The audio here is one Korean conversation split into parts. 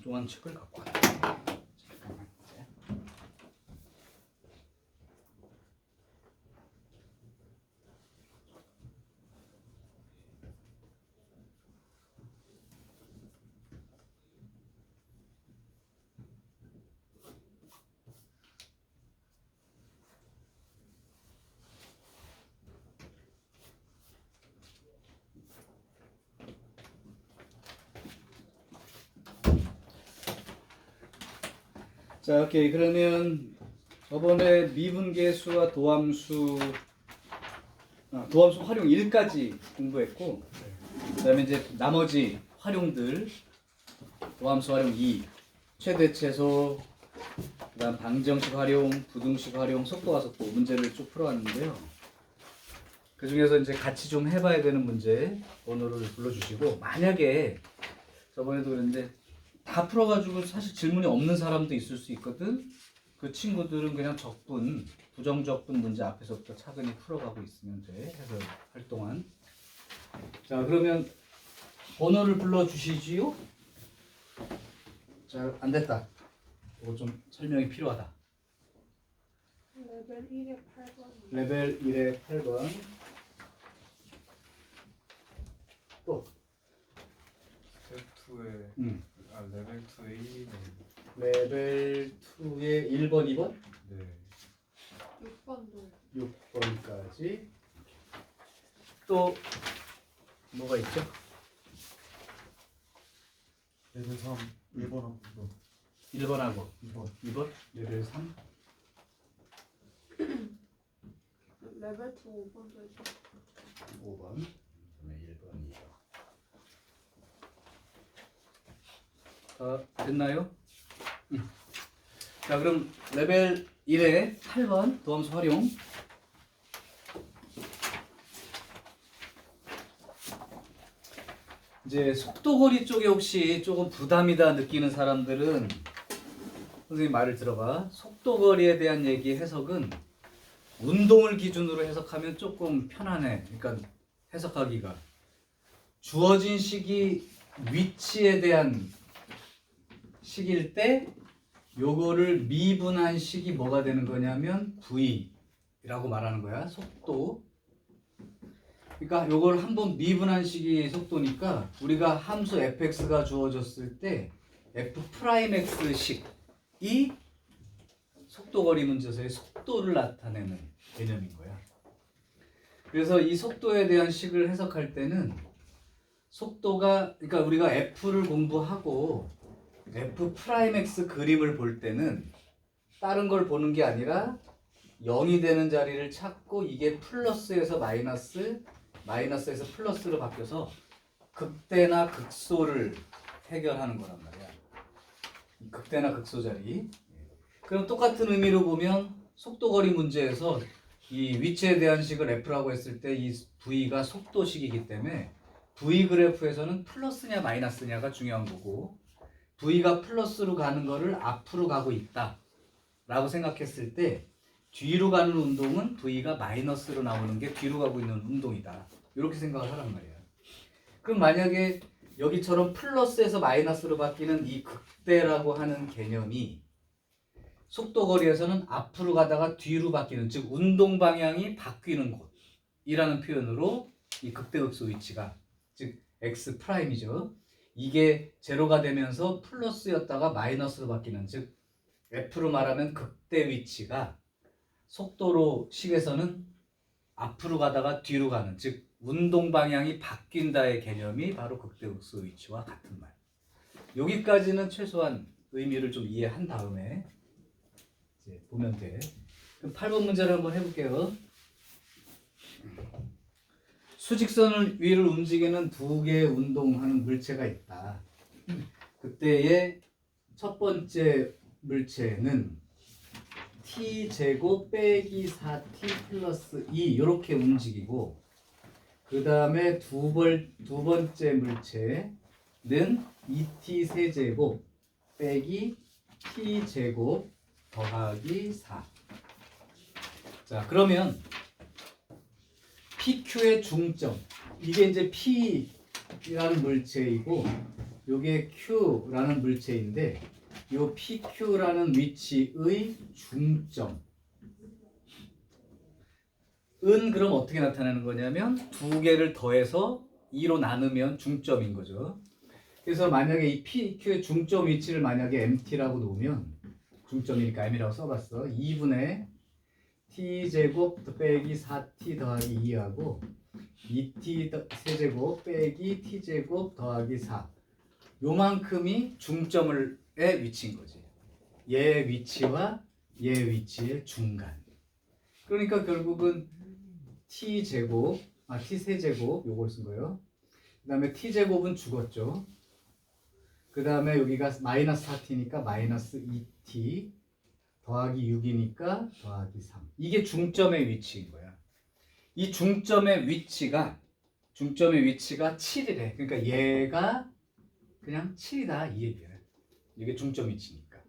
엉뚱한 책을 갖고 왔네. 잠깐만. 자, 오케이. 그러면 저번에 미분계수와 도함수 활용 1까지 공부했고, 그다음에 이제 나머지 활용들 도함수 활용 2, 최대 최소, 그다음 방정식 활용, 부등식 활용, 속도와 속도 문제를 쭉 풀어왔는데요. 그 중에서 이제 같이 좀 해봐야 되는 문제 번호를 불러주시고, 만약에 저번에도 그랬는데 다 풀어가지고 사실 질문이 없는 사람도 있을 수 있거든. 그 친구들은 그냥 적분, 부정적분 문제 앞에서부터 차근히 풀어가고 있으면 돼. 해서 할 동안. 자, 그러면 번호를 불러주시지요. 자, 안 됐다. 이거 좀 설명이 필요하다. 레벨 1에 8번. 레벨 1에 8번. 또. 스텝 2에 레벨 2에 1이네. 레벨 2에 1번, 2번? 네. 6번도. 6번까지. 또 뭐가 있죠? 레벨 3 1번하고 2번. 1번하고 2번? 레벨 3? 레벨 2 5번도 있고. 5번. 그다음에 1번, 2번. 됐나요? 자, 그럼 레벨 1에 8번 도함수 활용. 이제 속도거리 쪽에 혹시 조금 부담이다 느끼는 사람들은 선생님 말을 들어봐. 속도거리에 대한 얘기 해석은 운동을 기준으로 해석하면 조금 편안해. 그러니까 해석하기가 주어진 식이 위치에 대한 식일 때 요거를 미분한 식이 뭐가 되는 거냐면 V라고 말하는 거야. 속도. 그러니까 요걸 한번 미분한 식이 속도니까 우리가 함수 fx가 주어졌을 때 f'x 식이 속도거리 문제에서의 속도를 나타내는 개념인 거야. 그래서 이 속도에 대한 식을 해석할 때는 속도가, 그러니까 우리가 f를 공부하고 f'x 그림을 볼 때는 다른 걸 보는 게 아니라 0이 되는 자리를 찾고 이게 플러스에서 마이너스, 마이너스에서 플러스로 바뀌어서 극대나 극소를 해결하는 거란 말이야. 극대나 극소 자리. 그럼 똑같은 의미로 보면 속도거리 문제에서 이 위치에 대한 식을 f라고 했을 때 이 v가 속도식이기 때문에 v 그래프에서는 플러스냐 마이너스냐가 중요한 거고, v가 플러스로 가는 거를 앞으로 가고 있다 라고 생각했을 때 뒤로 가는 운동은 v가 마이너스로 나오는 게 뒤로 가고 있는 운동이다, 이렇게 생각을 하란 말이야. 그럼 만약에 여기처럼 플러스에서 마이너스로 바뀌는 이 극대라고 하는 개념이 속도거리에서는 앞으로 가다가 뒤로 바뀌는, 즉 운동 방향이 바뀌는 곳이라는 표현으로 이 극대극소 위치가, 즉 x 프라임이죠. 이게 제로가 되면서 플러스였다가 마이너스로 바뀌는, 즉 f로 말하면 극대 위치가 속도로 식에서는 앞으로 가다가 뒤로 가는, 즉 운동 방향이 바뀐다의 개념이 바로 극대극소 위치와 같은 말. 여기까지는 최소한 의미를 좀 이해한 다음에 이제 보면 돼. 그럼 8번 문제를 한번 해볼게요. 수직선을 위를 움직이는 두 개의 운동하는 물체가 있다. 그때의 첫 번째 물체는 t제곱 빼기 4t 플러스 2 이렇게 움직이고, 그 다음에 두 번째 물체는 2t 세제곱 빼기 t제곱 더하기 4. 자, 그러면 PQ의 중점, 이게 이제 P라는 물체이고 요게 Q라는 물체인데 요 PQ라는 위치의 중점 은 그럼 어떻게 나타나는 거냐면 두 개를 더해서 2로 나누면 중점인 거죠. 그래서 만약에 이 PQ의 중점 위치를 만약에 MT라고 놓으면 중점이니까 M이라고 써봤어. 2분의 T제곱 빼기 4T 더하기 2하고 2T 세제곱 빼기 T제곱 더하기 4 요만큼이 중점의 위치인 거지. 얘 위치와 얘 위치의 중간. 그러니까 결국은 T제곱, T세제곱 요걸 쓴 거예요. 그 다음에 T제곱은 죽었죠. 그 다음에 여기가 마이너스 4T니까 마이너스 2T 더하기 6이니까 더하기 3. 이게 중점의 위치인 거야. 이 중점의 위치가 7이래. 그러니까 얘가 그냥 7이다 이 얘기야. 이게 중점 위치니까.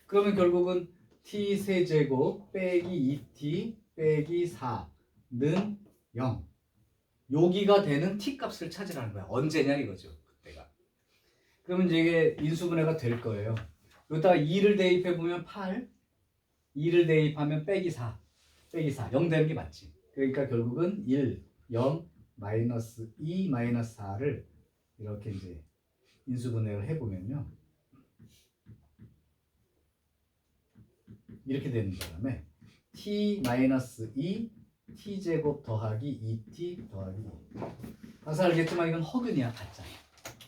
그러면 결국은 T세제곱 빼기 2T 빼기 4는 0. 여기가 되는 T 값을 찾으라는 거야. 언제냐 이거죠. 그때가. 그러면 이게 인수분해가 될 거예요. 여기다가 2를 대입해 보면 8, 2를 대입하면 빼기 4, 빼기 4, 0 되는 게 맞지. 그러니까 결국은 1, 0, 마이너스 2, 마이너스 4를 이렇게 이제 인수분해를 해보면요. 이렇게 되는 바람에 t 마이너스 2 t제곱 더하기 2t 더하기 2. 항상 알겠지만 이건 허근이야. 가짜야.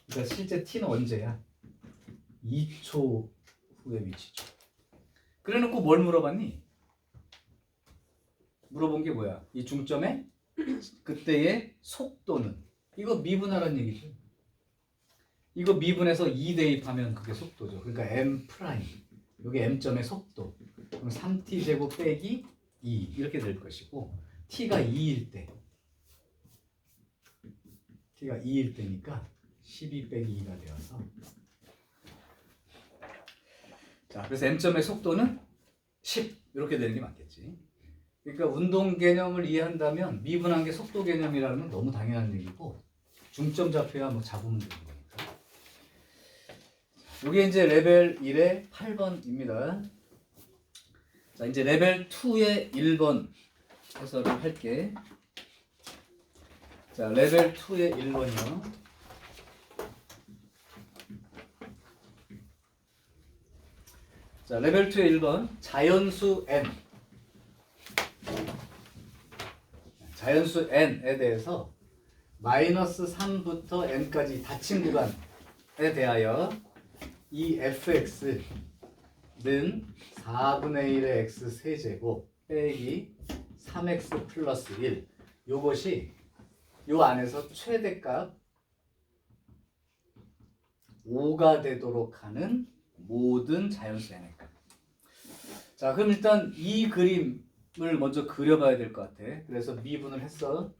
그러니까 실제 t는 언제야? 2초 후의 위치죠. 그래놓고 뭘 물어봤니? 물어본 게 뭐야? 이 중점의 그때의 속도는 이거 미분하라는 얘기죠. 이거 미분해서 2 대입하면 그게 속도죠. 그러니까 m 프라임 여기 m점의 속도 그럼 3t 제곱 빼기 2 이렇게 될 것이고 t가 2일 때 t가 2일 때니까 12 빼기 2가 되어서 자 그래서 m점의 속도는 10 이렇게 되는 게 맞겠지. 그러니까 운동 개념을 이해한다면 미분한 게 속도 개념이라는 건 너무 당연한 얘기고 중점 좌표야 뭐 잡으면 되는 거니까. 이게 이제 레벨 1의 8번입니다. 자 이제 레벨 2의 1번 해설을 할게. 자 레벨 2의 1번이요. 자 레벨 2의 1번 자연수 n 자연수 n에 대해서 마이너스 3부터 n까지 닫힌 구간에 대하여 이 fx는 4분의 1의 x 세제곱 빼기 3x 플러스 1 요것이 요 안에서 최대값 5가 되도록 하는 모든 자연수 n의 값. 자 그럼 일단 이 그림을 먼저 그려봐야 될 것 같아. 그래서 미분을 했어.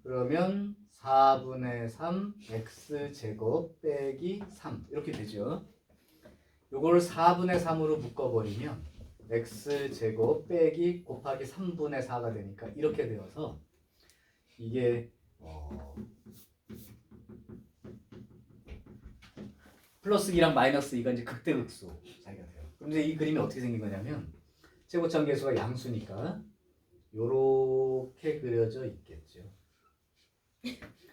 그러면 4분의 3 x제곱 빼기 3 이렇게 되죠. 요걸 4분의 3으로 묶어버리면 x제곱 빼기 곱하기 3분의 4가 되니까 이렇게 되어서 이게 플러스 2랑 마이너스 2가 이제 극대극소 사이가 돼요. 그럼 이제 이 그림이 어떻게 생긴 거냐면 최고점계수가 양수니까 요렇게 그려져 있겠죠.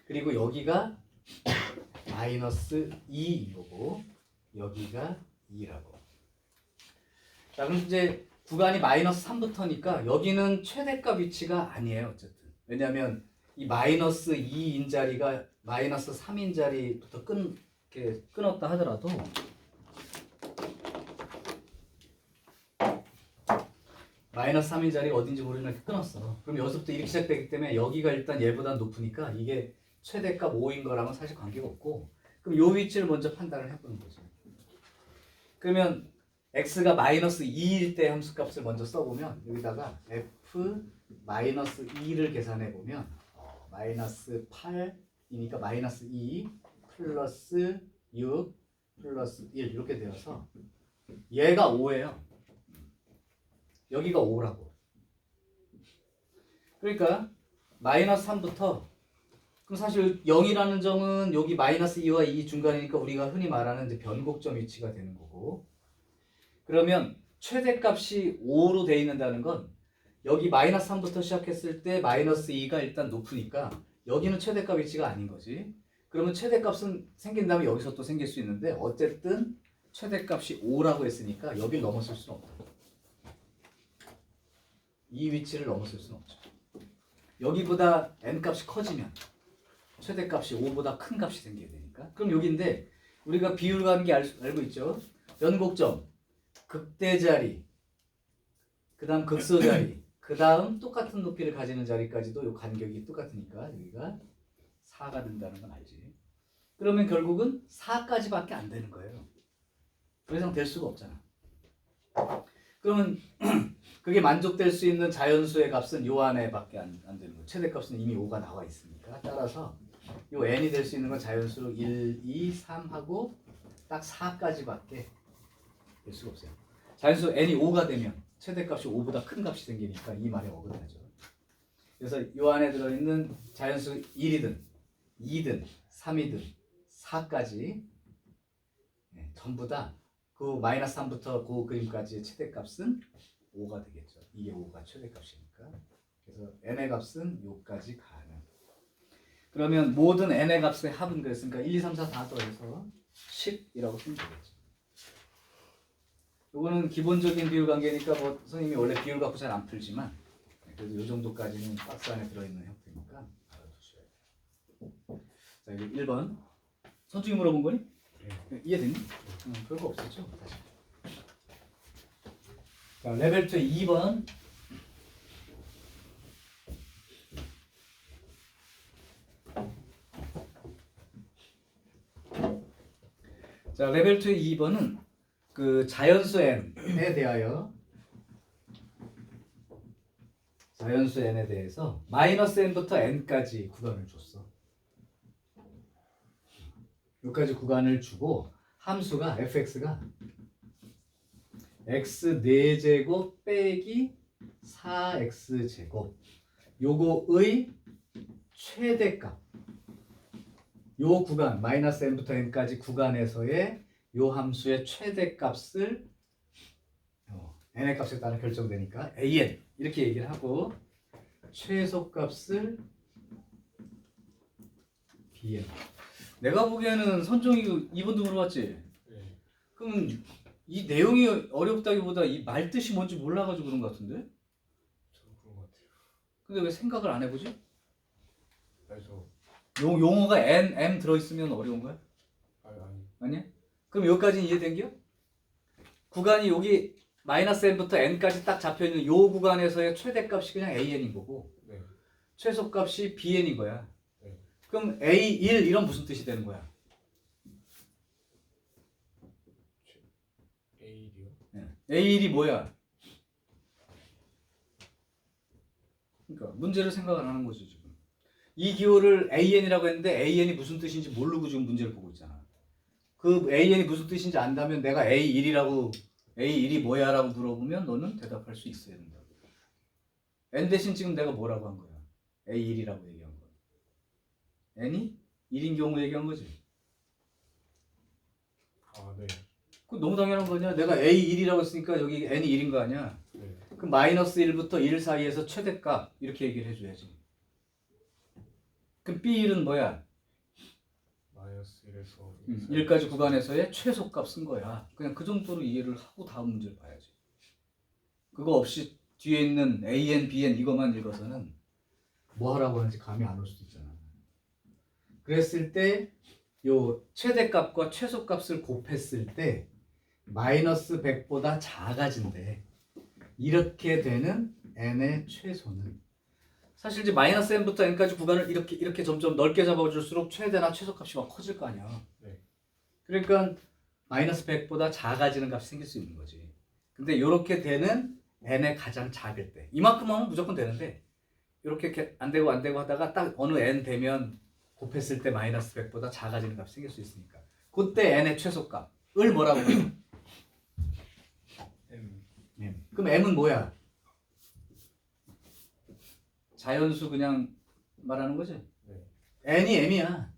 그리고 여기가 마이너스 2이고 여기가 2라고. 자 그럼 이제 구간이 마이너스 3부터니까 여기는 최대값 위치가 아니에요. 어쨌든 왜냐하면 이 마이너스 2인 자리가 마이너스 3인 자리부터 이렇게 끊었다 하더라도 마이너스 3인 자리가 어딘지 모르면 이렇게 끊었어. 그럼 여기서부터 이렇게 시작되기 때문에 여기가 일단 얘보다 높으니까 이게 최대값 5인 거랑은 사실 관계가 없고 그럼 요 위치를 먼저 판단을 해보는 거죠. 그러면 x가 마이너스 2일 때 함수값을 먼저 써보면 여기다가 f 마이너스 2를 계산해보면 마이너스 8이니까 마이너스 2 플러스 6 플러스 1 이렇게 되어서 얘가 5예요. 여기가 5라고. 그러니까 마이너스 3부터 그럼 사실 0이라는 점은 여기 마이너스 2와 2 중간이니까 우리가 흔히 말하는 이제 변곡점 위치가 되는 거고. 그러면 최대값이 5로 돼 있는다는 건 여기 마이너스 3부터 시작했을 때 마이너스 2가 일단 높으니까 여기는 최대값 위치가 아닌 거지. 그러면 최대값은 생긴 다음에 여기서 또 생길 수 있는데 어쨌든 최대값이 5라고 했으니까 여길 넘어설 수는 없다. 이 위치를 넘어설 수는 없죠. 여기보다 n값이 커지면 최대값이 5보다 큰 값이 생겨야 되니까. 그럼 여기인데 우리가 비율 관계 알고 있죠? 변곡점, 극대 자리, 그 다음 극소 자리, 그 다음 똑같은 높이를 가지는 자리까지도 이 간격이 똑같으니까 여기가 4가 된다는 건 알지. 그러면 결국은 4까지밖에 안 되는 거예요. 더 이상 될 수가 없잖아. 그러면 그게 만족될 수 있는 자연수의 값은 요 안에밖에 안 되는 거예요. 최대값은 이미 5가 나와 있으니까. 따라서 요 n이 될 수 있는 건 자연수로 1, 2, 3하고 딱 4까지밖에 될 수가 없어요. 자연수 n이 5가 되면 최대값이 5보다 큰 값이 생기니까 이 말에 어긋나죠. 그래서 요 안에 들어있는 자연수 1이든 2든 3이든 4까지 전부 다 그 마이너스 3부터 그 그림까지의 최대값은 5가 되겠죠. 이게 5가 최대값이니까. 그래서 n의 값은 요까지 가능. 그러면 모든 n의 값의 합은 그랬으니까 1, 2, 3, 4 다 더해서 10이라고 쓰면 되겠죠. 요거는 기본적인 비율 관계니까 뭐 선생님이 원래 비율 갖고 잘 안 풀지만 그래도 요 정도까지는 박스 안에 들어있는 형태니까 알아두셔야 돼요. 자, 여기 1번. 선중이 물어본 거니? 이해됐니? 별거 없었죠, 사실. 자, 레벨 2 2번. 자, 레벨 2 2번은 그 자연수 n에 대하여 자연수 n에 대해서 마이너스 n부터 n까지 구간을 줬어. 여기까지 구간을 주고 함수가 fx가 x 4제곱 빼기 4x제곱 요거의 최대값 요 구간 마이너스 n부터 n까지 구간에서의 요 함수의 최대값을 n의 값에 따라 결정되니까 an 이렇게 얘기를 하고 최소값을 bn. 내가 보기에는 선종이 2번도 물어봤지? 네. 그럼 이 내용이 어렵다기보다 이 말 뜻이 뭔지 몰라가지고 그런 것 같은데? 저도 그런 것 같아요. 근데 왜 생각을 안 해보지? 그래서 용어가 n, m 들어있으면 어려운 거야? 아니 아니야? 그럼 여기까지는 이해된겨? 구간이 여기 마이너스 n부터 n까지 딱 잡혀있는 요 구간에서의 최대값이 그냥 an인 거고 네. 최소값이 bn인 거야. 네. 그럼 a1 이런 무슨 뜻이 되는 거야? A1이요? a1이 뭐야? 그러니까 문제를 생각 안 하는 거죠 지금. 이 기호를 an이라고 했는데 an이 무슨 뜻인지 모르고 지금 문제를 보고 있잖아. 그 an이 무슨 뜻인지 안다면 내가 a1이 뭐야 라고 물어보면 너는 대답할 수 있어야 된다고. n 대신 지금 내가 뭐라고 한 거야? a1이라고 얘기한 거야. n이 1인 경우 얘기한 거지. 아 네. 그 너무 당연한 거 아니야? 내가 a1이라고 했으니까 여기 n이 1인 거 아니야? 네. 그럼 마이너스 1부터 1 사이에서 최대값 이렇게 얘기를 해줘야지. 그럼 b1은 뭐야? 마이너스 1에서 1까지 구간에서의 최소값 쓴 거야. 그냥 그 정도로 이해를 하고 다음 문제를 봐야지. 그거 없이 뒤에 있는 AN, BN 이것만 읽어서는 뭐 하라고 하는지 감이 안 올 수도 있잖아. 그랬을 때 요 최대값과 최소값을 곱했을 때 마이너스 100보다 작아진대. 이렇게 되는 n의 최소는 사실 이제 마이너스 n부터 n까지 구간을 이렇게 점점 넓게 잡아줄수록 최대나 최소값이 막 커질 거 아니야. 네. 그러니까 마이너스 100보다 작아지는 값이 생길 수 있는 거지. 근데 이렇게 되는 n의 가장 작을 때 이만큼 하면 무조건 되는데 이렇게 안 되고 하다가 딱 어느 n 되면 곱했을 때 마이너스 100보다 작아지는 값이 생길 수 있으니까 그때 n의 최소값을 뭐라고 해요? M. 그럼 m은 뭐야? 자연수 그냥 말하는 거지? 네. n이 m이야.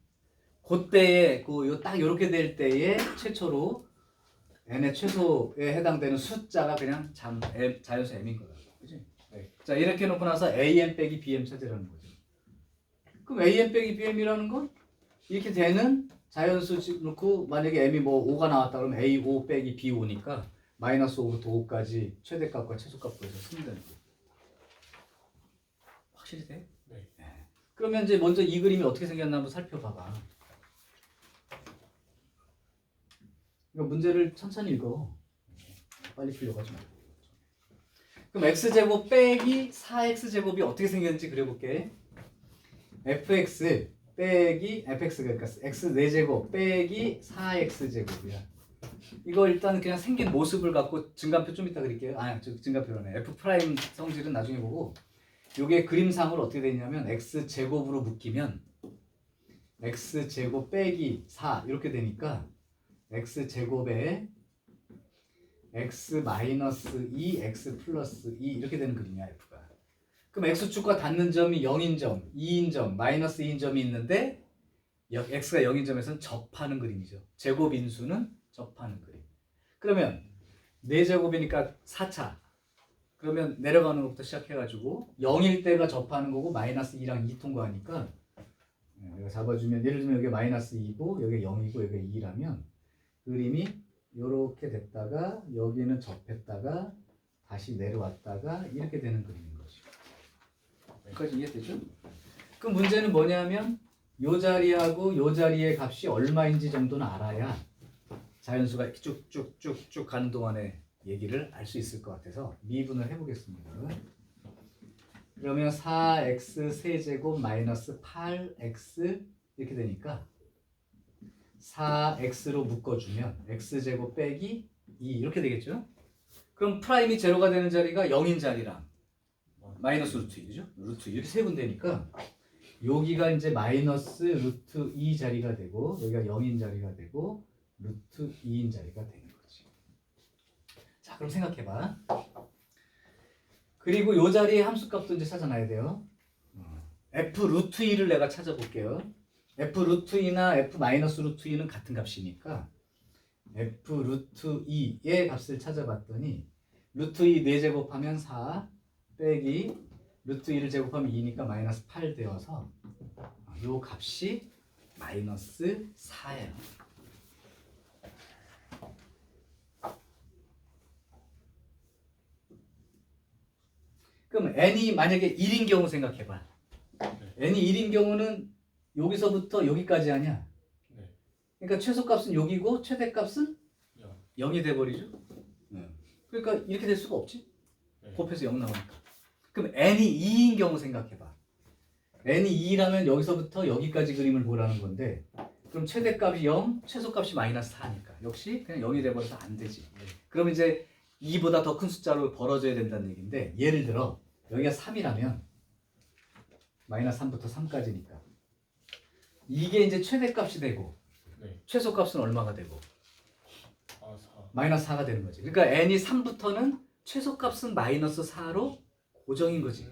그때에 딱 요렇게 될 때에 최초로 n의 최소에 해당되는 숫자가 그냥 자연수 m인 거다. 그지? 네. 자, 이렇게 놓고 나서 am 빼기 bm 찾으라는 거죠. 그럼 am 빼기 bm이라는 건 이렇게 되는 자연수 놓고 만약에 m이 뭐 5가 나왔다 그러면 a5 빼기 b5니까 마이너스 5부터 5까지 최대값과 최소값 구해서 쓰면 되는 거예요. 확실히 돼? 네. 그러면 이제 먼저 이 그림이 어떻게 생겼나 한번 살펴봐봐. 이거 문제를 천천히 읽어. 빨리 풀려고 하지 말고. 그럼 x제곱 빼기 4x제곱이 어떻게 생겼는지 그려볼게. fx 빼기 fx가 그러니까 x 4제곱 빼기 4x제곱이야. 이거 일단 그냥 생긴 모습을 갖고 증가표 좀 이따 그릴게요. 증가표라네. f 프라임 성질은 나중에 보고 요게 그림상으로 어떻게 되냐면 x제곱으로 묶이면 x제곱 빼기 4 이렇게 되니까 x제곱에 x 마이너스 2 x 플러스 2 이렇게 되는 그림이야 f가. 그럼 x축과 닿는 점이 0인 점, 2인 점, 마이너스 2인 점이 있는데 x가 0인 점에서는 접하는 그림이죠. 제곱인수는 접하는 그림. 그러면 4제곱이니까 4차. 그러면 내려가는 것부터 시작해가지고 0일 때가 접하는 거고 마이너스 2랑 2 통과하니까 내가 잡아주면 예를 들면 여기 마이너스 2고 여기 0이고 여기 2라면 그림이 이렇게 됐다가 여기는 접했다가 다시 내려왔다가 이렇게 되는 그림인 거죠. 여기까지 이해되죠? 그럼 문제는 뭐냐면 요 자리하고 요 자리의 값이 얼마인지 정도는 알아야 자연수가 이렇게 쭉쭉쭉쭉 가는 동안에 얘기를 알 수 있을 것 같아서 미분을 해보겠습니다. 그러면 4x 세제곱 마이너스 8x 이렇게 되니까 4x로 묶어주면 x제곱 빼기 2 이렇게 되겠죠? 그럼 프라임이 제로가 되는 자리가 0인 자리랑 마이너스 루트 2죠? 루트 2 이렇게 세 군데니까 여기가 이제 마이너스 루트 2 자리가 되고 여기가 0인 자리가 되고 루트 2인 자리가 되는 거지. 자, 그럼 생각해봐. 그리고 요 자리에 함수값도 이제 찾아놔야 돼요. f 루트 2를 내가 찾아볼게요. f 루트 2나 f 마이너스 루트 2는 같은 값이니까 f 루트 2의 값을 찾아봤더니 루트 2 4제곱하면 4 빼기 루트 2를 제곱하면 2니까 마이너스 8 되어서 요 값이 마이너스 4예요. 그럼 n이 만약에 1인 경우 생각해봐. n이 1인 경우는 여기서부터 여기까지 아니야. 네. 그러니까 최소값은 여기고 최대값은 영. 0이 돼버리죠. 그러니까 이렇게 될 수가 없지. 네. 곱해서 0 나오니까. 그럼 n이 2인 경우 생각해봐. n이 2라면 여기서부터 여기까지 그림을 보라는 건데 그럼 최대값이 0, 최소값이 마이너스 4니까 역시 그냥 0이 돼버려서 안 되지. 네. 그럼 이제 2보다 더 큰 숫자로 벌어져야 된다는 얘기인데 예를 들어 여기가 3이라면 마이너스 3부터 3까지니까 이게 이제 최대값이 되고 네. 최소값은 얼마가 되고 4. 마이너스 4가 되는 거지. 그러니까 n이 3부터는 최소값은 마이너스 4로 고정인 거지.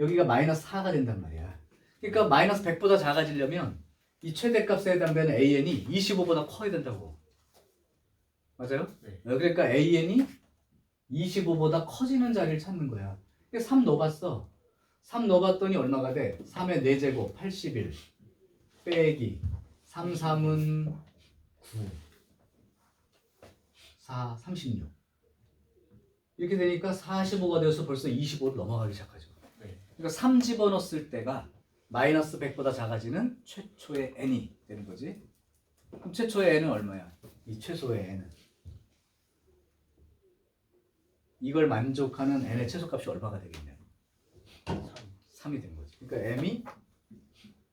여기가 마이너스 4가 된단 말이야. 그러니까 마이너스 100보다 작아지려면 이 최대값에 해당되는 an이 25보다 커야 된다고. 맞아요? 네. 그러니까 an이 25보다 커지는 자리를 찾는 거야. 3 넣어봤어. 3 넣어봤더니 얼마가 돼? 3의 4제곱 81 빼기 3, 3은 9 4, 36 이렇게 되니까 45가 되어서 벌써 25를 넘어가기 시작하죠. 네. 그러니까 3 집어넣었을 때가 마이너스 100보다 작아지는 최초의 n이 되는 거지. 그럼 최초의 n은 얼마야? 이 최소의 n은 이걸 만족하는 n의 최소값이 얼마가 되겠냐? 3이 된 거지. 그러니까 m이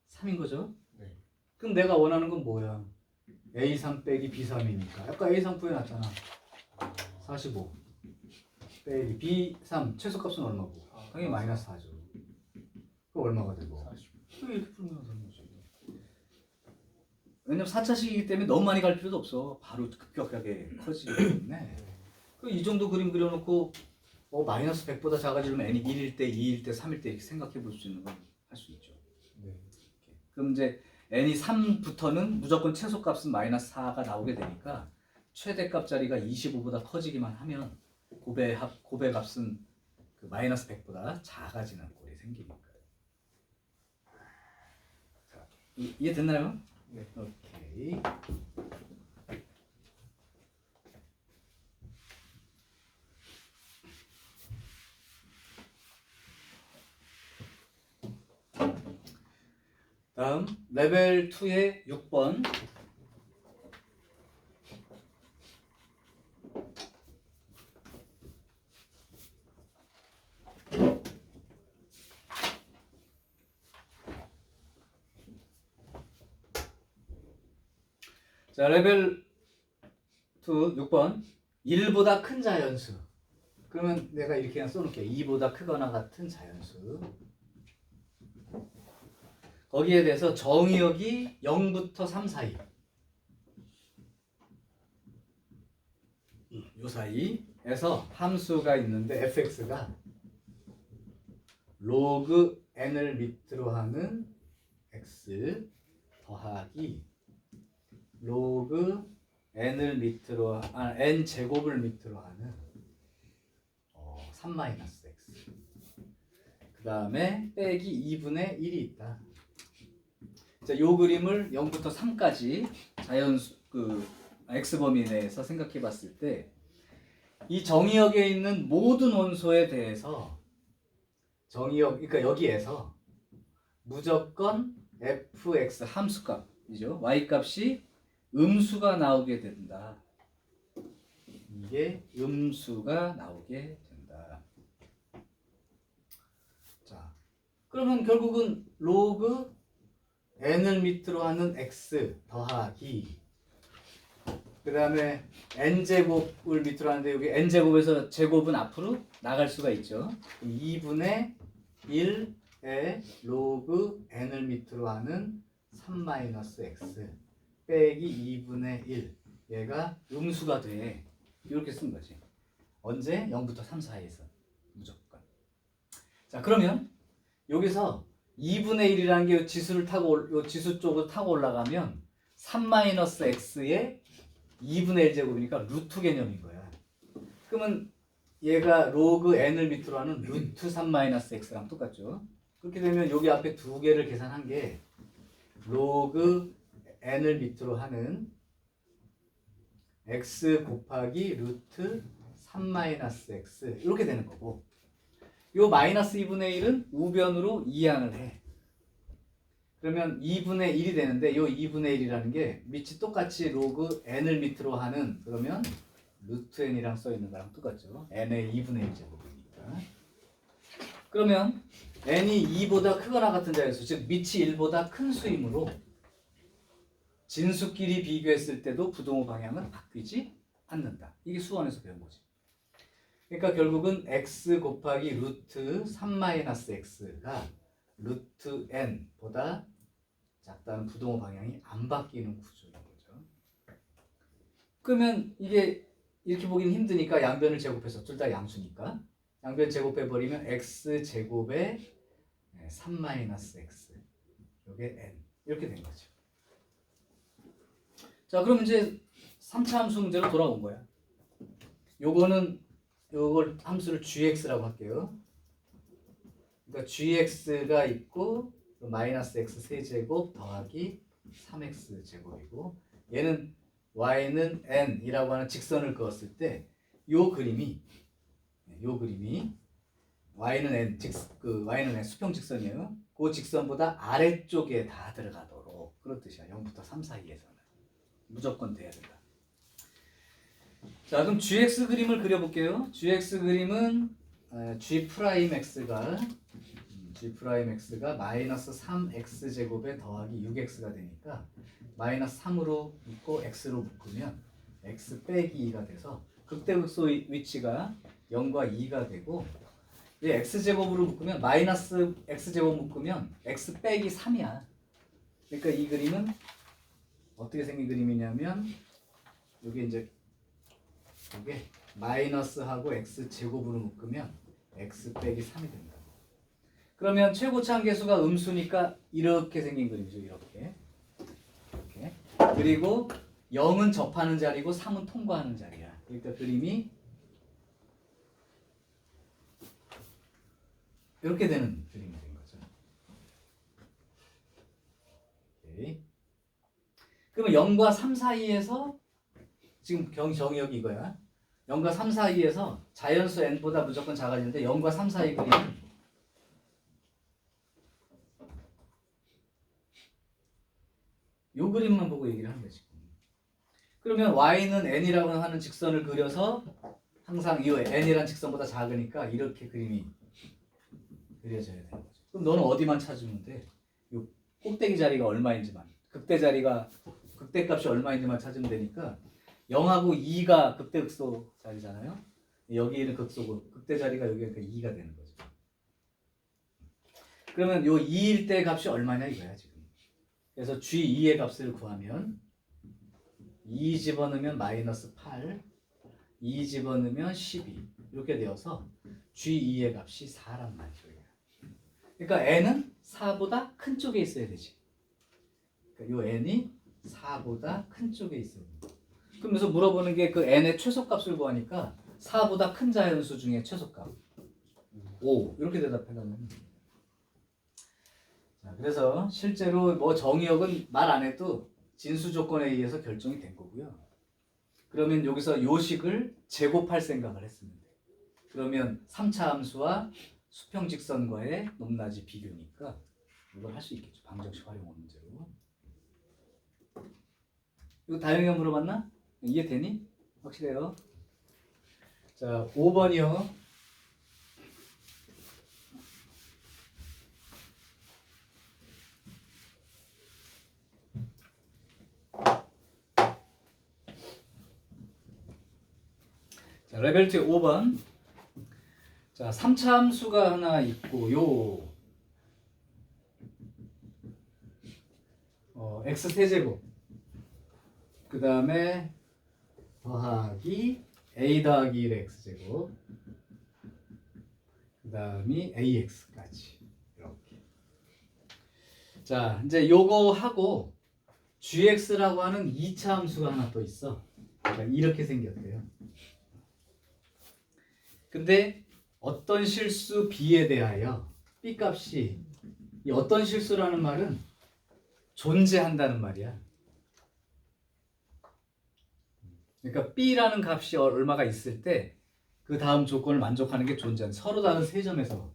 3인 거죠. 네. 그럼 내가 원하는 건 뭐야? a3 빼기 b3이니까 아까 a3 구해놨잖아. 45 빼기 b3 최소값은 얼마고? 당연히 마이너스 4죠. 그럼 얼마가 되고? 40. 이렇게 풀면 되는 거지. 왜냐면 4차식이기 때문에 너무 많이 갈 필요도 없어. 바로 급격하게 커지기 때문에. 이 정도 그림 그려놓고 마이너스 100보다 작아지면 n이 1일 때, 2일 때, 3일 때 이렇게 생각해 볼 수 있는 건 할 수 있죠. 네. 그럼 이제 n이 3부터는 무조건 최소값은 마이너스 4가 나오게 되니까 최대값 자리가 25보다 커지기만 하면 곱의 값은 그 마이너스 100보다 작아지는 꼴이 생기니까요. 자, 이해됐나요? 네. 오케이. 다음 레벨 2의 6번. 자, 레벨 2 6번. 1보다 큰 자연수. 그러면 내가 이렇게 그냥 써놓을게요. 2보다 크거나 같은 자연수. 거기에 대해서 정의역이 0부터 3 사이. 요 사이에서 함수가 있는데 fx가 로그 n을 밑으로 하는 x 더하기 로그 n을 밑으로 n 제곱을 밑으로 하는 3-x 그 다음에 빼기 2분의 1이 있다. 자, 요 그림을 0부터 3까지 자연수 x범위 내에서 생각해 봤을 때 이 정의역에 있는 모든 원소에 대해서 그러니까 여기에서 무조건 fx 함수값이죠. y값이 음수가 나오게 된다. 이게 음수가 나오게 된다. 자, 그러면 결국은 로그 n을 밑으로 하는 x 더하기 그 다음에 n제곱을 밑으로 하는데 여기 n제곱에서 제곱은 앞으로 나갈 수가 있죠. 2분의 1의 로그 n을 밑으로 하는 3-x 빼기 2분의 1 얘가 음수가 돼. 이렇게 쓴 거지. 언제? 0부터 3 사이에서 무조건. 자, 그러면 여기서 2분의 1이라는 게 지수를 타고 요 지수 쪽으로 타고 올라가면 3-x의 2분의 1제곱이니까 루트 개념인 거야. 그러면 얘가 로그 n을 밑으로 하는 루트 3-x랑 똑같죠. 그렇게 되면 여기 앞에 두 개를 계산한 게 로그 n을 밑으로 하는 x 곱하기 루트 3-x 이렇게 되는 거고 요 마이너스 2분의 1은 우변으로 이항을 해. 그러면 2분의 1이 되는데 요 2분의 1이라는 게 밑이 똑같이 로그 n을 밑으로 하는 그러면 루트 n이랑 써 있는 거랑 똑같죠. n의 2분의 1 제곱이니까. 그러면 n이 2보다 크거나 같은 자연수, 즉 밑이 1보다 큰 수이므로 진수끼리 비교했을 때도 부동호 방향은 바뀌지 않는다. 이게 수원에서 배운 거지. 그러니까 결국은 x 곱하기 루트 3-x가 루트 n보다 작다는 부동호 방향이 안 바뀌는 구조인 거죠. 그러면 이게 이렇게 보기는 힘드니까 양변을 제곱해서 둘 다 양수니까 양변 제곱해버리면 x 제곱에 3-x 이게 n 이렇게 된 거죠. 자, 그럼 이제 3차 함수 문제로 돌아온 거야. 요걸 함수를 gx라고 할게요. 그러니까 gx가 있고 마이너스 x 세제곱 더하기 3x 제곱이고 얘는 y는 n이라고 하는 직선을 그었을 때 요 그림이 y는 n y는 n 수평 직선이에요. 그 직선보다 아래쪽에 다 들어가도록 그런 뜻이야. 0부터 3 사이에서는 무조건 돼야 된다. 자, 그럼 gx 그림을 그려볼게요. gx 그림은 g'x가 마이너스 3x 제곱에 더하기 6x가 되니까 마이너스 3으로 묶고 x로 묶으면 x 빼기 2가 돼서 극대극소 위치가 0과 2가 되고 이 x 제곱으로 묶으면 마이너스 x 제곱 묶으면 x 빼기 3이야. 그러니까 이 그림은 어떻게 생긴 그림이냐면 여기 이제 이게 마이너스하고 x 제곱으로 묶으면 x 빼기 3이 된다. 그러면 최고치 한계수가 음수니까 이렇게 생긴 그림이죠. 이렇게. 이렇게. 그리고 0은 접하는 자리고 3은 통과하는 자리야. 그러니까 그림이 이렇게 되는 그림이 된 거죠. 오케이. 그러면 0과 3 사이에서 지금 정의역이 이거야. 0과 3 사이에서 자연수 n보다 무조건 작아지는데 0과 3 사이 그림은 요 그림만 보고 얘기를 하는 거지. 그러면 y는 n이라고 하는 직선을 그려서 항상 이 n이라는 직선보다 작으니까 이렇게 그림이 그려져야 되는 거죠. 그럼 너는 어디만 찾으면 돼? 요 꼭대기 자리가 얼마인지만, 극대값이 얼마인지만 찾으면 되니까 0하고 2가 극대극소 자리잖아요. 여기는 극소고 극대 자리가 여기가 2가 되는 거죠. 그러면 요 2일 때 값이 얼마냐 이거야 지금. 그래서 G2의 값을 구하면 2 집어넣으면 마이너스 8, 2 집어넣으면 12 이렇게 되어서 G2의 값이 4란 말이죠. 그러니까 n은 4보다 큰 쪽에 있어야 되지. 그러니까 요 n이 4보다 큰 쪽에 있어야 됩니다. 그러면서 물어보는 게 그 n의 최소값을 구하니까 4보다 큰 자연수 중에 최소값 5 이렇게 대답해가면. 자, 그래서 실제로 뭐 정의역은 말 안 해도 진수 조건에 의해서 결정이 된 거고요. 그러면 여기서 요식을 제곱할 생각을 했으면 돼. 그러면 3차 함수와 수평직선과의 높낮이 비교니까 이걸 할 수 있겠죠. 방정식 활용 문제로. 이거 다영이가 물어봤나? 이해되니? 확실해요? 자, 5번이요. 자, 레벨 2 5번. 자, 3차 함수가 하나 있고요. x 세제곱. 그 다음에 더하기 a 더하기 1의 x제곱. 그 다음이 ax까지. 이렇게. 자, 이제 요거 하고 gx라고 하는 2차 함수가 하나 또 있어. 그러니까 이렇게 생겼대요. 근데 어떤 실수 b에 대하여 b 값이 이 어떤 실수라는 말은 존재한다는 말이야. 그러니까 b라는 값이 얼마가 있을 때 그 다음 조건을 만족하는 게 존재한다. 서로 다른 세 점에서.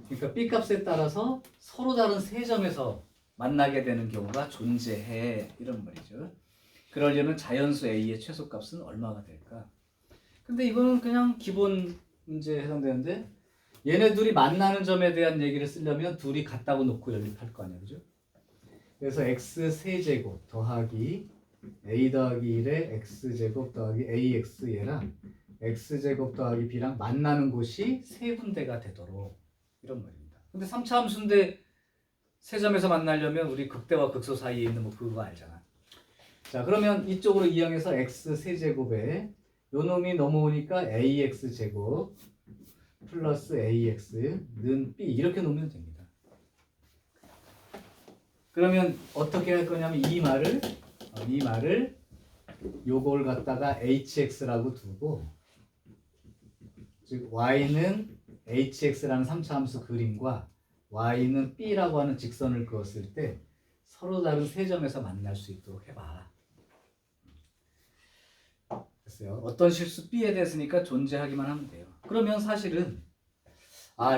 그러니까 b 값에 따라서 서로 다른 세 점에서 만나게 되는 경우가 존재해. 이런 말이죠. 그러려면 자연수 a의 최소값은 얼마가 될까? 근데 이거는 그냥 기본 문제에 해당되는데 얘네 둘이 만나는 점에 대한 얘기를 쓰려면 둘이 같다고 놓고 연립할 거 아니야, 그죠? 그래서 x 세제곱 더하기 a 더하기 1의 x제곱 더하기 ax 얘랑 x제곱 더하기 b랑 만나는 곳이 세 군데가 되도록 이런 말입니다. 근데 3차 함수인데 세 점에서 만나려면 우리 극대와 극소 사이에 있는 뭐 그거 알잖아. 자, 그러면 이쪽으로 이항해서 x 세제곱에 요 놈이 넘어오니까 ax제곱 플러스 ax는 b 이렇게 놓으면 됩니다. 그러면 어떻게 할 거냐면 이 말을 요걸 갖다가 hx라고 두고 즉 y는 hx라는 3차 함수 그림과 y는 b라고 하는 직선을 그었을 때 서로 다른 세 점에서 만날 수 있도록 해봐. 됐어요. 어떤 실수 b에 대해서니까 존재하기만 하면 돼요. 그러면 사실은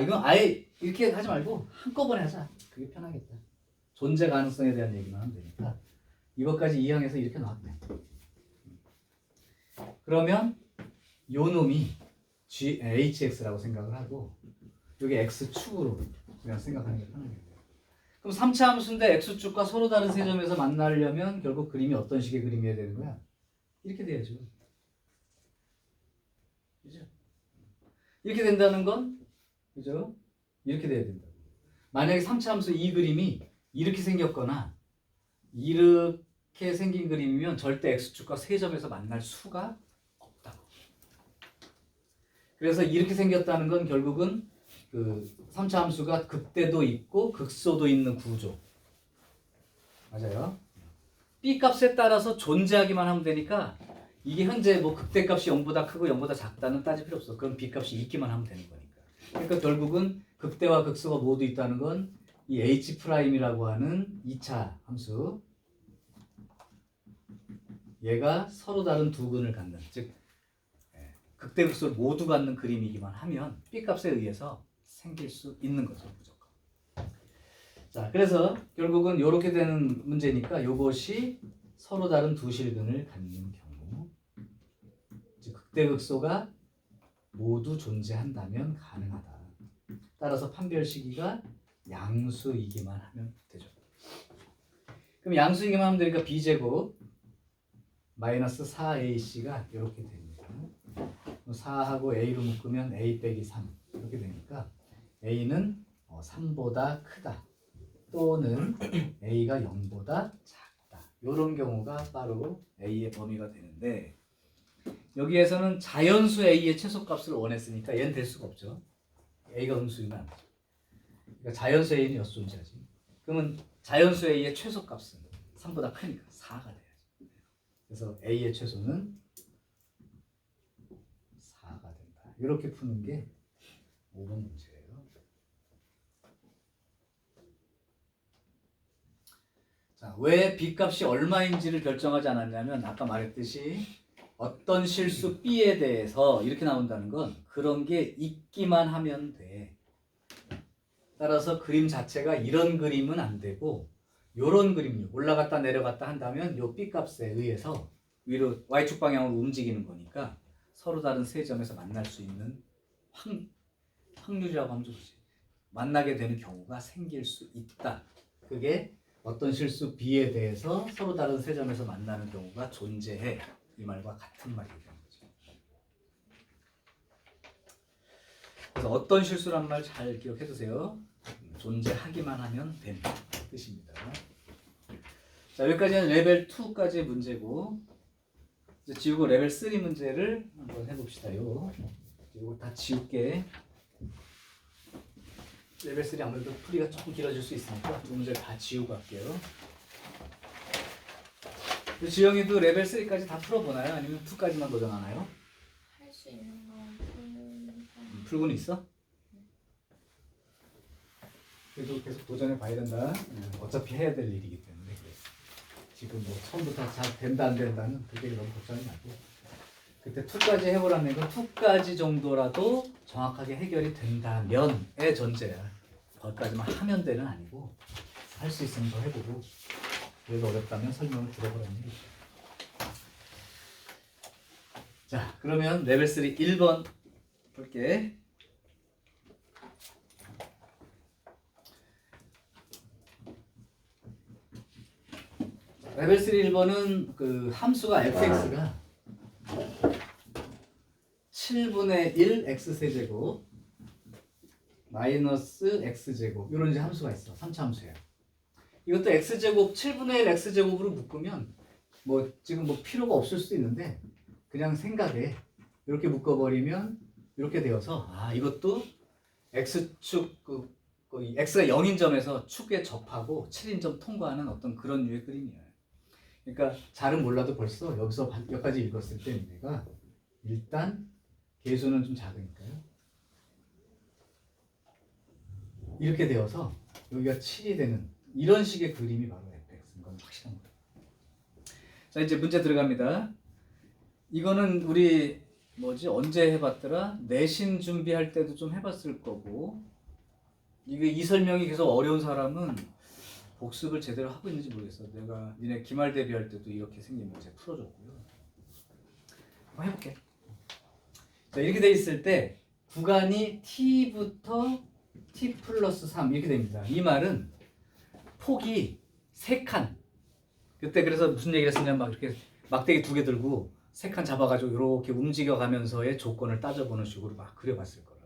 이건 아예 이렇게 하지 말고 한꺼번에 하자. 그게 편하겠다. 존재 가능성에 대한 얘기만 하면 되니까 이것까지 이항해서 이렇게 나왔대. 그러면 요 놈이 hx라고 생각을 하고 여기 x축으로 그냥 생각하는 게 편하겠네요. 그럼 3차 함수인데 x축과 서로 다른 세 점에서 만나려면 결국 그림이 어떤 식의 그림이어야 되는 거야? 이렇게 돼야죠. 그죠? 이렇게 된다는 건 그죠? 이렇게 돼야 된다. 만약에 3차 함수 이 그림이 이렇게 생겼거나 이렇게 생긴 그림이면 절대 x축과 세 점에서 만날 수가 없다고. 그래서 이렇게 생겼다는 건 결국은 그 3차 함수가 극대도 있고 극소도 있는 구조. 맞아요. B 값에 따라서 존재하기만 하면 되니까 이게 현재 뭐 극대값이 0보다 크고 0보다 작다는 따질 필요 없어. 그럼 B 값이 있기만 하면 되는 거니까. 그러니까 결국은 극대와 극소가 모두 있다는 건 이 H'이라고 하는 2차 함수, 얘가 서로 다른 두 근을 갖는, 즉 극대 극소를 모두 갖는 그림이기만 하면 B 값에 의해서 생길 수 있는 거죠, 무조건. 자, 그래서 결국은 이렇게 되는 문제니까 이것이 서로 다른 두 실근을 갖는 경우, 즉 극대 극소가 모두 존재한다면 가능하다. 따라서 판별 시기가 양수이기만 하면 되죠. 그럼 양수이기만 하면 되니까 b제곱 마이너스 4ac가 이렇게 됩니다. 4하고 a로 묶으면 a 빼기 3 이렇게 되니까 a는 3보다 크다 또는 a가 0보다 작다. 이런 경우가 바로 a의 범위가 되는데, 여기에서는 자연수 a의 최소값을 원했으니까 얘는 될 수가 없죠. a가 음수이면 안 되죠. 그러니까 자연수 a는 여기서 존재하지. 그러면 자연수 a의 최소값은 3보다 크니까 4가 돼야지. 그래서 a의 최소는 4가 된다. 이렇게 푸는 게 5번 문제예요. 자, 왜 b값이 얼마인지를 결정하지 않았냐면 아까 말했듯이 어떤 실수 b에 대해서 이렇게 나온다는 건 그런 게 있기만 하면 돼. 따라서 그림 자체가 이런 그림은 안 되고 요런 그림요. 올라갔다 내려갔다 한다면 요 b값에 의해서 위로 y축 방향으로 움직이는 거니까 서로 다른 세 점에서 만날 수 있는 확률이라고 하면 좋지. 만나게 되는 경우가 생길 수 있다. 그게 어떤 실수 b에 대해서 서로 다른 세 점에서 만나는 경우가 존재해. 이 말과 같은 말이 되는 거죠. 그래서 어떤 실수란 말 잘 기억해 두세요. 존재하기만 하면 되는 뜻입니다. 자, 여기까지는 레벨 2까지의 문제고, 이제 지우고 레벨 3 문제를 한번 해봅시다요. 이거 다 지울게. 레벨 3 아무래도 풀이가 조금 길어질 수 있으니까 두 문제를 다 지우고 갈게요. 지영이도 레벨 3까지 다 풀어보나요? 아니면 2까지만 도전하나요? 할 수 있는 건 풀고는 있어? 그래도 계속 도전해 봐야 된다. 어차피 해야 될 일이기 때문에. 지금 뭐 처음부터 잘 된다 안 된다는 그게 너무 걱정이 나고, 그때 2까지 해보라는 건 2까지 정도라도 정확하게 해결이 된다면의 전제야. 거기까지만 하면 되는 아니고 할 수 있으면 더 해보고, 그래도 어렵다면 설명을 들어보라는 얘기죠. 자, 그러면 레벨 3 1번 볼게. 레벨 3 1번은 그 함수가 fx가 7분의 1 x세제곱 마이너스 x제곱 이런 이제 함수가 있어. 3차 함수야. 이것도 x제곱 7분의 1 x제곱으로 묶으면 뭐 지금 뭐 필요가 없을 수도 있는데 그냥 생각에 이렇게 묶어버리면 이렇게 되어서, 아, 이것도 x축 x가 0인 점에서 축에 접하고 7인 점 통과하는 어떤 그런 류의 그림이에요. 그러니까 잘은 몰라도 벌써 여기서 몇 가지 읽었을 때 내가 일단 개수는 좀 작으니까요. 이렇게 되어서 여기가 7이 되는 이런 식의 그림이 바로 fx인 건 확실한 거예요. 자, 이제 문제 들어갑니다. 이거는 우리 언제 해봤더라? 내신 준비할 때도 좀 해봤을 거고, 이게 이 설명이 계속 어려운 사람은 복습을 제대로 하고 있는지 모르겠어. 내가 니네 기말 대비할 때도 이렇게 생긴 문제 풀어줬고요. 한번 해볼게. 자, 이렇게 돼 있을 때 구간이 t부터 t 플러스 3 이렇게 됩니다. 이 말은 폭이 3칸. 그때 그래서 무슨 얘기를 했었냐면 막 이렇게 막대기 2개 들고 3칸 잡아가지고 이렇게 움직여가면서의 조건을 따져보는 식으로 막 그려봤을 거라.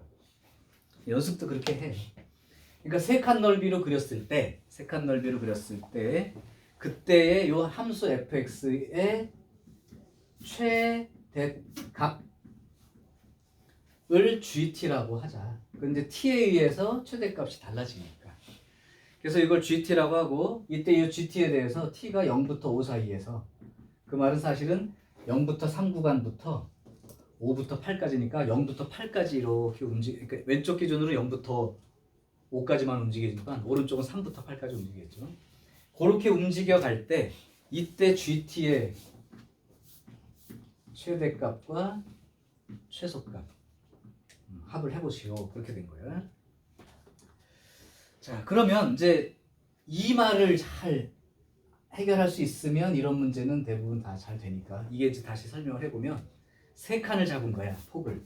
연습도 그렇게 해. 그러니까 3칸 넓이로 그렸을 때, 그때의 요 함수 fx의 최대값 GT라고 하자. 근데 t에 의해서 최대값이 달라지니까. 그래서 이걸 GT라고 하고 이때 이 GT에 대해서 t가 0부터 5 사이에서 그 말은 사실은 0부터 3 구간부터 5부터 8까지니까 0부터 8까지 이렇게 그러니까 왼쪽 기준으로 0부터 5까지만 움직이니까 오른쪽은 3부터 8까지 움직이겠죠. 그렇게 움직여 갈 때 이때 GT의 최대값과 최소값 합을 해보시오. 그렇게 된 거예요. 자, 그러면 이제 이 말을 잘 해결할 수 있으면 이런 문제는 대부분 다 잘 되니까 이게 이제 다시 설명을 해보면 세 칸을 잡은 거야, 폭을.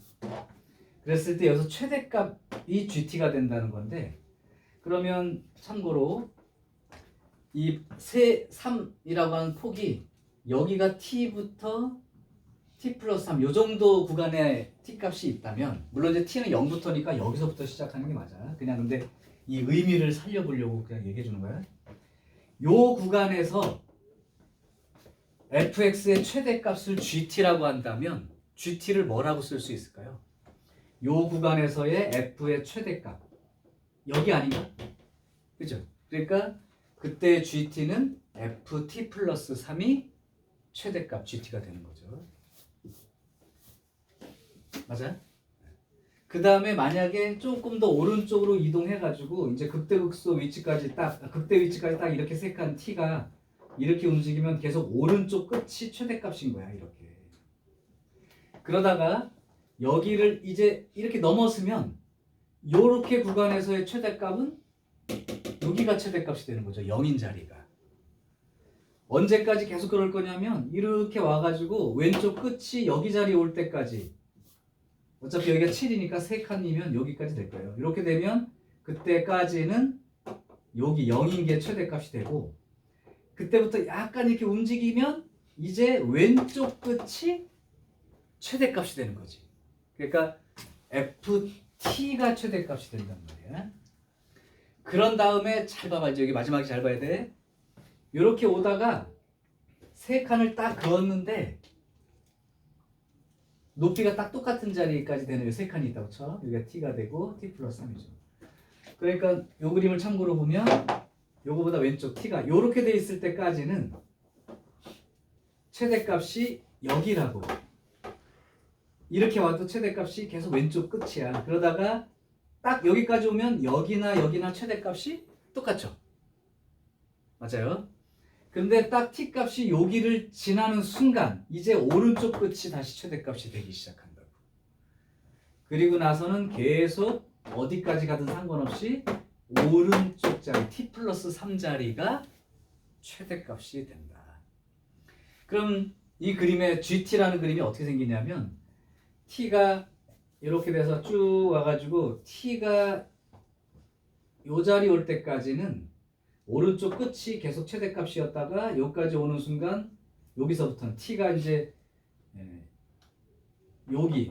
그랬을 때 여기서 최대값이 GT가 된다는 건데 그러면 참고로 이 3이라고 하는 폭이 여기가 t부터 t 플러스 3 요 정도 구간에 t 값이 있다면 물론 이제 t는 0부터니까 여기서부터 시작하는 게 맞아. 그냥 근데 이 의미를 살려보려고 그냥 얘기해 주는 거야. 요 구간에서 fx의 최대값을 gt라고 한다면 gt를 뭐라고 쓸 수 있을까요? 요 구간에서의 f의 최대값 여기 아닌가? 그죠? 그러니까 그때 gt는 ft 플러스 3이 최대값 gt가 되는 거죠. 맞아요? 그 다음에 만약에 조금 더 오른쪽으로 이동해가지고 이제 극대극소 위치까지 딱 극대 위치까지 딱 이렇게 색한 t가 이렇게 움직이면 계속 오른쪽 끝이 최대값인 거야. 이렇게. 그러다가 여기를 이제 이렇게 넘어서면 요렇게 구간에서의 최대값은 여기가 최대값이 되는 거죠. 0인 자리가. 언제까지 계속 그럴 거냐면 이렇게 와가지고 왼쪽 끝이 여기 자리에 올 때까지 어차피 여기가 7이니까 3칸이면 여기까지 될 거예요. 이렇게 되면 그때까지는 여기 0인 게 최대값이 되고 그때부터 약간 이렇게 움직이면 이제 왼쪽 끝이 최대값이 되는 거지. 그러니까 ft가 최대값이 된단 말이야. 그런 다음에 잘 봐봐. 이제 여기 마지막에 잘 봐야 돼. 이렇게 오다가 3칸을 딱 그었는데 높이가 딱 똑같은 자리까지 되는 3칸이 있다고 쳐. 여기가 t가 되고 t 플러스 3이죠. 그러니까 요 그림을 참고로 보면 요거보다 왼쪽 t가 요렇게 돼 있을 때까지는 최대값이 여기라고. 이렇게 와도 최대값이 계속 왼쪽 끝이야. 그러다가 딱 여기까지 오면 여기나 최대값이 똑같죠. 맞아요. 근데 딱 t값이 여기를 지나는 순간 이제 오른쪽 끝이 다시 최대값이 되기 시작한다고. 그리고 나서는 계속 어디까지 가든 상관없이 오른쪽 자리 t 플러스 3자리가 최대값이 된다. 그럼 이 그림의 GT라는 그림이 어떻게 생기냐면 t가 이렇게 돼서 쭉 와가지고 t가 요 자리 올 때까지는 오른쪽 끝이 계속 최대값이었다가 여기까지 오는 순간 여기서부터는 t가 이제 여기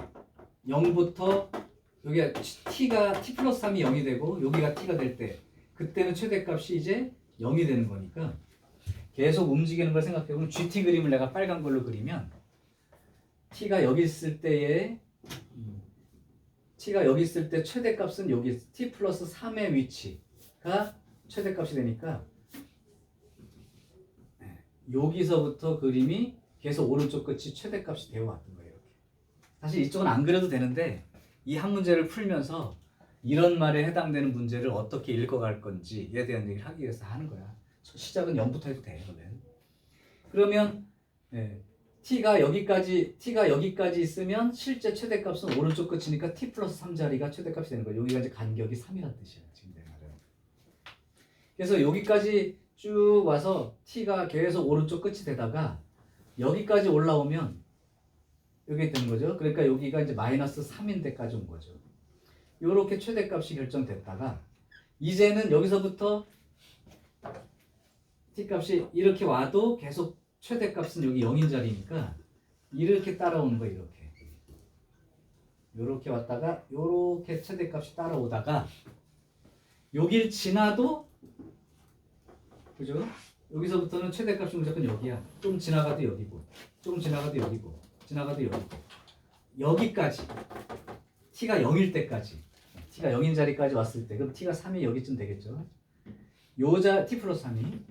0부터 여기가 t가 t 플러스 3이 0이 되고 여기가 t가 될 때 그때는 최대값이 이제 0이 되는 거니까 계속 움직이는 걸 생각해보면 GT 그림을 내가 빨간 걸로 그리면 t가 여기 있을 때에 t가 여기 있을 때 최대값은 여기 t 플러스 3의 위치가 최대값이 되니까 여기서부터 그림이 계속 오른쪽 끝이 최대값이 되어 왔던 거예요. 이렇게. 사실 이쪽은 안 그려도 되는데 이 한 문제를 풀면서 이런 말에 해당되는 문제를 어떻게 읽어갈 건지에 대한 얘기를 하기 위해서 하는 거야. 시작은 0부터 해도 돼. 그러면 t가 여기까지 있으면 실제 최대값은 오른쪽 끝이니까 t 플러스 3자리가 최대값이 되는 거예요. 여기가 이제 간격이 3이라는 뜻이야. 지금 내 말은. 그래서 여기까지 쭉 와서 t가 계속 오른쪽 끝이 되다가 여기까지 올라오면 여기 되는 거죠. 그러니까 여기가 이제 마이너스 3인 데까지 온 거죠. 요렇게 최대값이 결정됐다가 이제는 여기서부터 t값이 이렇게 와도 계속 최대값은 여기 0인 자리니까 이렇게 따라오는 거예요. 이렇게. 요렇게 왔다가 요렇게 최대값이 따라오다가 여길 지나도 그죠? 여기서부터는 최대값이 무조건 여기야. 좀 지나가도 여기고 좀 지나가도 여기고 지나가도 여기고 여기까지 t가 0일 때까지 t가 0인 자리까지 왔을 때 그럼 t가 3이 여기쯤 되겠죠. t 플러스 3이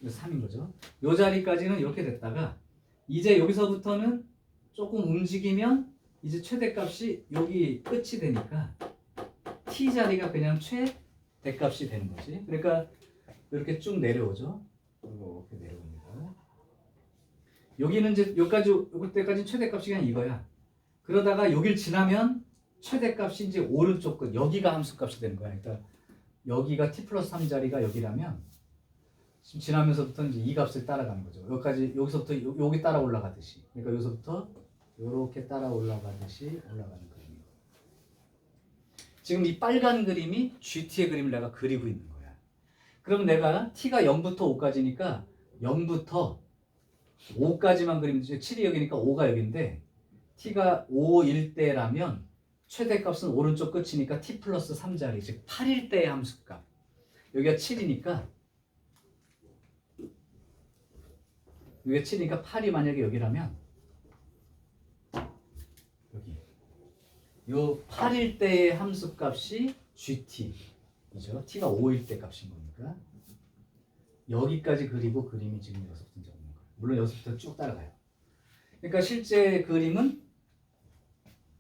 3인 거죠. 요 자리까지는 이렇게 됐다가 이제 여기서부터는 조금 움직이면 이제 최대값이 여기 끝이 되니까 t 자리가 그냥 최대값이 되는 거지. 그러니까 이렇게 쭉 내려오죠. 이렇게 내려옵니다. 여기는 이제 요때까지 최대값이 그냥 이거야. 그러다가 여길 지나면 최대값이 이제 오른쪽 끝 여기가 함수값이 되는 거야. 그러니까 여기가 t 플러스 3 자리가 여기라면 지금 지나면서부터 이제 이 값을 따라가는 거죠. 여기서부터 여기 따라 올라가듯이. 그러니까 여기서부터 이렇게 따라 올라가듯이 올라가는 그림이에요. 지금 이 빨간 그림이 GT의 그림을 내가 그리고 있는 거야. 그럼 내가 t가 0부터 5까지니까 0부터 5까지만 그리면 7이 여기니까 5가 여기인데 t가 5일 때라면 최대값은 오른쪽 끝이니까 t 플러스 3자리 즉 8일 때의 함수값 여기가 7이니까 8이 만약에 여기라면 여기 요 8일 때의 함수값이 GT이죠. t가 5일 때 값인 거니까 여기까지 그리고 그림이 지금 여기서부터 이제 오는 거예요. 물론 여기서부터 쭉 따라가요. 그러니까 실제 그림은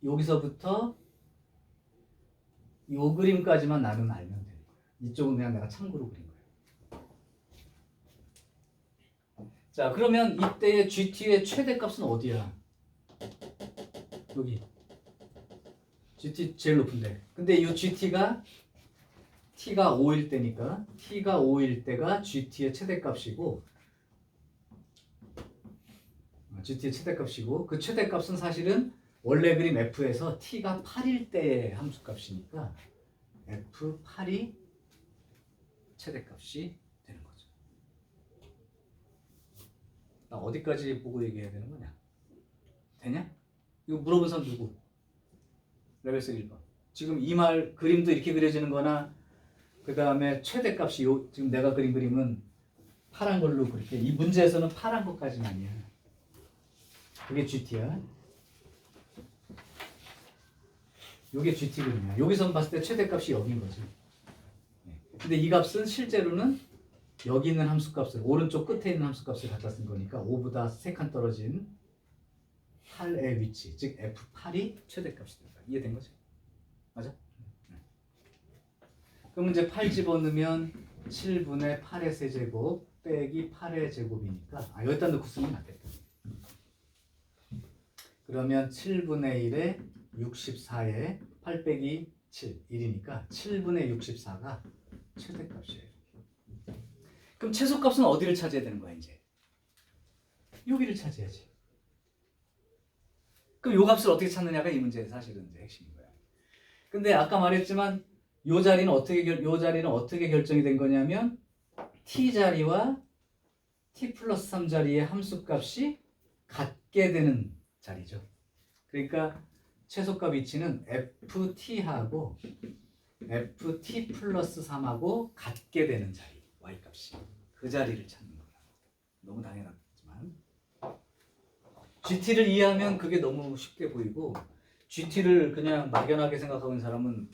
여기서부터 이 그림까지만 나는 알면 되는 거예요. 이쪽은 그냥 내가 참고로 그린 거예요. 자, 그러면 이때의 GT의 최대값은 어디야? 여기. GT 제일 높은데. 근데 이 GT가 t가 5일 때니까 t가 5일 때가 GT의 최대값이고 GT의 최대값이고 그 최대값은 사실은 원래 그림 F에서 t가 8일 때의 함수값이니까 F8이 최대값이 되는 거죠. 나 어디까지 보고 얘기해야 되는 거냐? 되냐? 이거 물어본 사람 누구? 레벨스 1번. 지금 이 말 그림도 이렇게 그려지는 거나 그 다음에 최대값이 지금 내가 그린 그림은 파란 걸로 그렇게 이 문제에서는 파란 것까지만이야. 그게 GT야. 요게 GT 그림이야. 여기서 봤을 때 최대값이 여기인 거지. 근데 이 값은 실제로는 여기 있는 함수값을 오른쪽 끝에 있는 함수값을 갖다 쓴 거니까 5보다 3칸 떨어진 8의 위치 즉 F8이 최대값이 된다. 이해된 거지? 맞아? 그럼 이제 8 집어넣으면 7분의 8의 세제곱 빼기 8의 제곱이니까 여기다 넣고 쓰면 낫겠다. 그러면 7분의 1에 64에 8 빼기 7, 1이니까 7분의 64가 최대값이에요. 그럼 최소값은 어디를 찾아야 되는 거야 이제? 여기를 찾아야지. 그럼 요 값을 어떻게 찾느냐가 이 문제의 사실은 이제 핵심인 거야. 근데 아까 말했지만 요 자리는 어떻게 결정이 된 거냐면 t 자리와 t 플러스 3 자리의 함수값이 같게 되는 자리죠. 그러니까 최소값 위치는 ft하고 ft 플러스 3하고 같게 되는 자리 y값이 그 자리를 찾는 거야. 너무 당연하지만 GT를 이해하면 그게 너무 쉽게 보이고 GT를 그냥 막연하게 생각하고 있는 사람은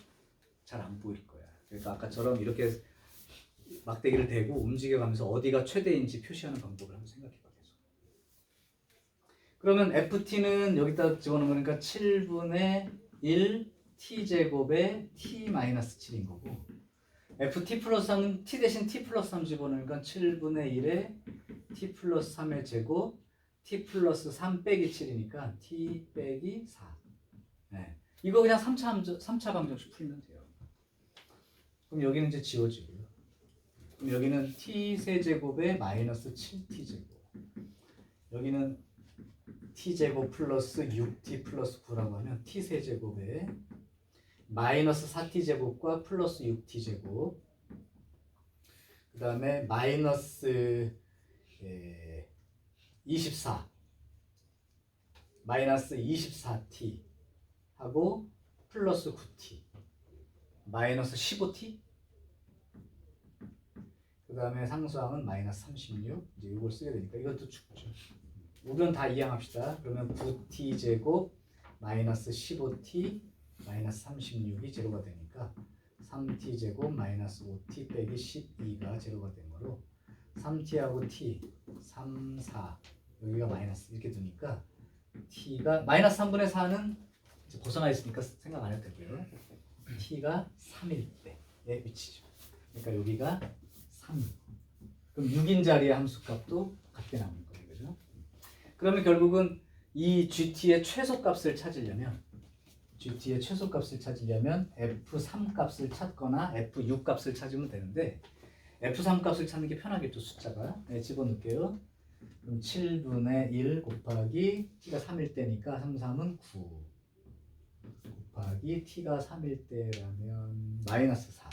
잘 안 보일 거야. 그러니까 아까처럼 이렇게 막대기를 대고 움직여가면서 어디가 최대인지 표시하는 방법을 한번 생각해봐. 계속. 그러면 FT는 여기다 집어넣으면 그러니까 7분의 1 t제곱에 t-7인 거고 FT 플러스 3은 t 대신 t 플러스 3 집어넣으니까 7분의 1에 t 플러스 3의 제곱 t 플러스 3 빼기 7이니까 t 빼기 4. 네. 이거 그냥 3차 방정식 풀면 돼요. 그럼 여기는 이제 지워지고요. 그럼 여기는 t 세제곱에 마이너스 7t제곱. 여기는 t제곱 플러스 6t 플러스 9라고 하면 t 세제곱에 마이너스 4t제곱과 플러스 6t제곱. 그 다음에 마이너스 24 마이너스 24t 하고 플러스 9t 마이너스 15t 그 다음에 상수항은 마이너스 36 이제 이걸 쓰게 되니까 이것도 죽죠. 우리는 다 이항합시다. 그러면 9t 제곱 마이너스 15t 마이너스 36이 제로가 되니까 3t 제곱 마이너스 5t 빼기 12가 제로가 된 거로 3t하고 t 3, 4 여기가 마이너스 이렇게 두니까 t가 마이너스 3분의 4는 이제 벗어나 있으니까 생각 안 해도 되고요. t가 3일 때의 위치죠. 그러니까 여기가 3. 그럼 6인 자리의 함수값도 같게 나오는 거예요. 그죠? 그러면 결국은 이 GT의 최소값을 찾으려면 F3 값을 찾거나 F6 값을 찾으면 되는데 F3 값을 찾는 게 편하겠죠. 숫자가. 네, 집어넣을게요. 그럼 7분의 1 곱하기 t가 3일 때니까 3, 3은 9 곱하기 t가 3일 때라면 마이너스 4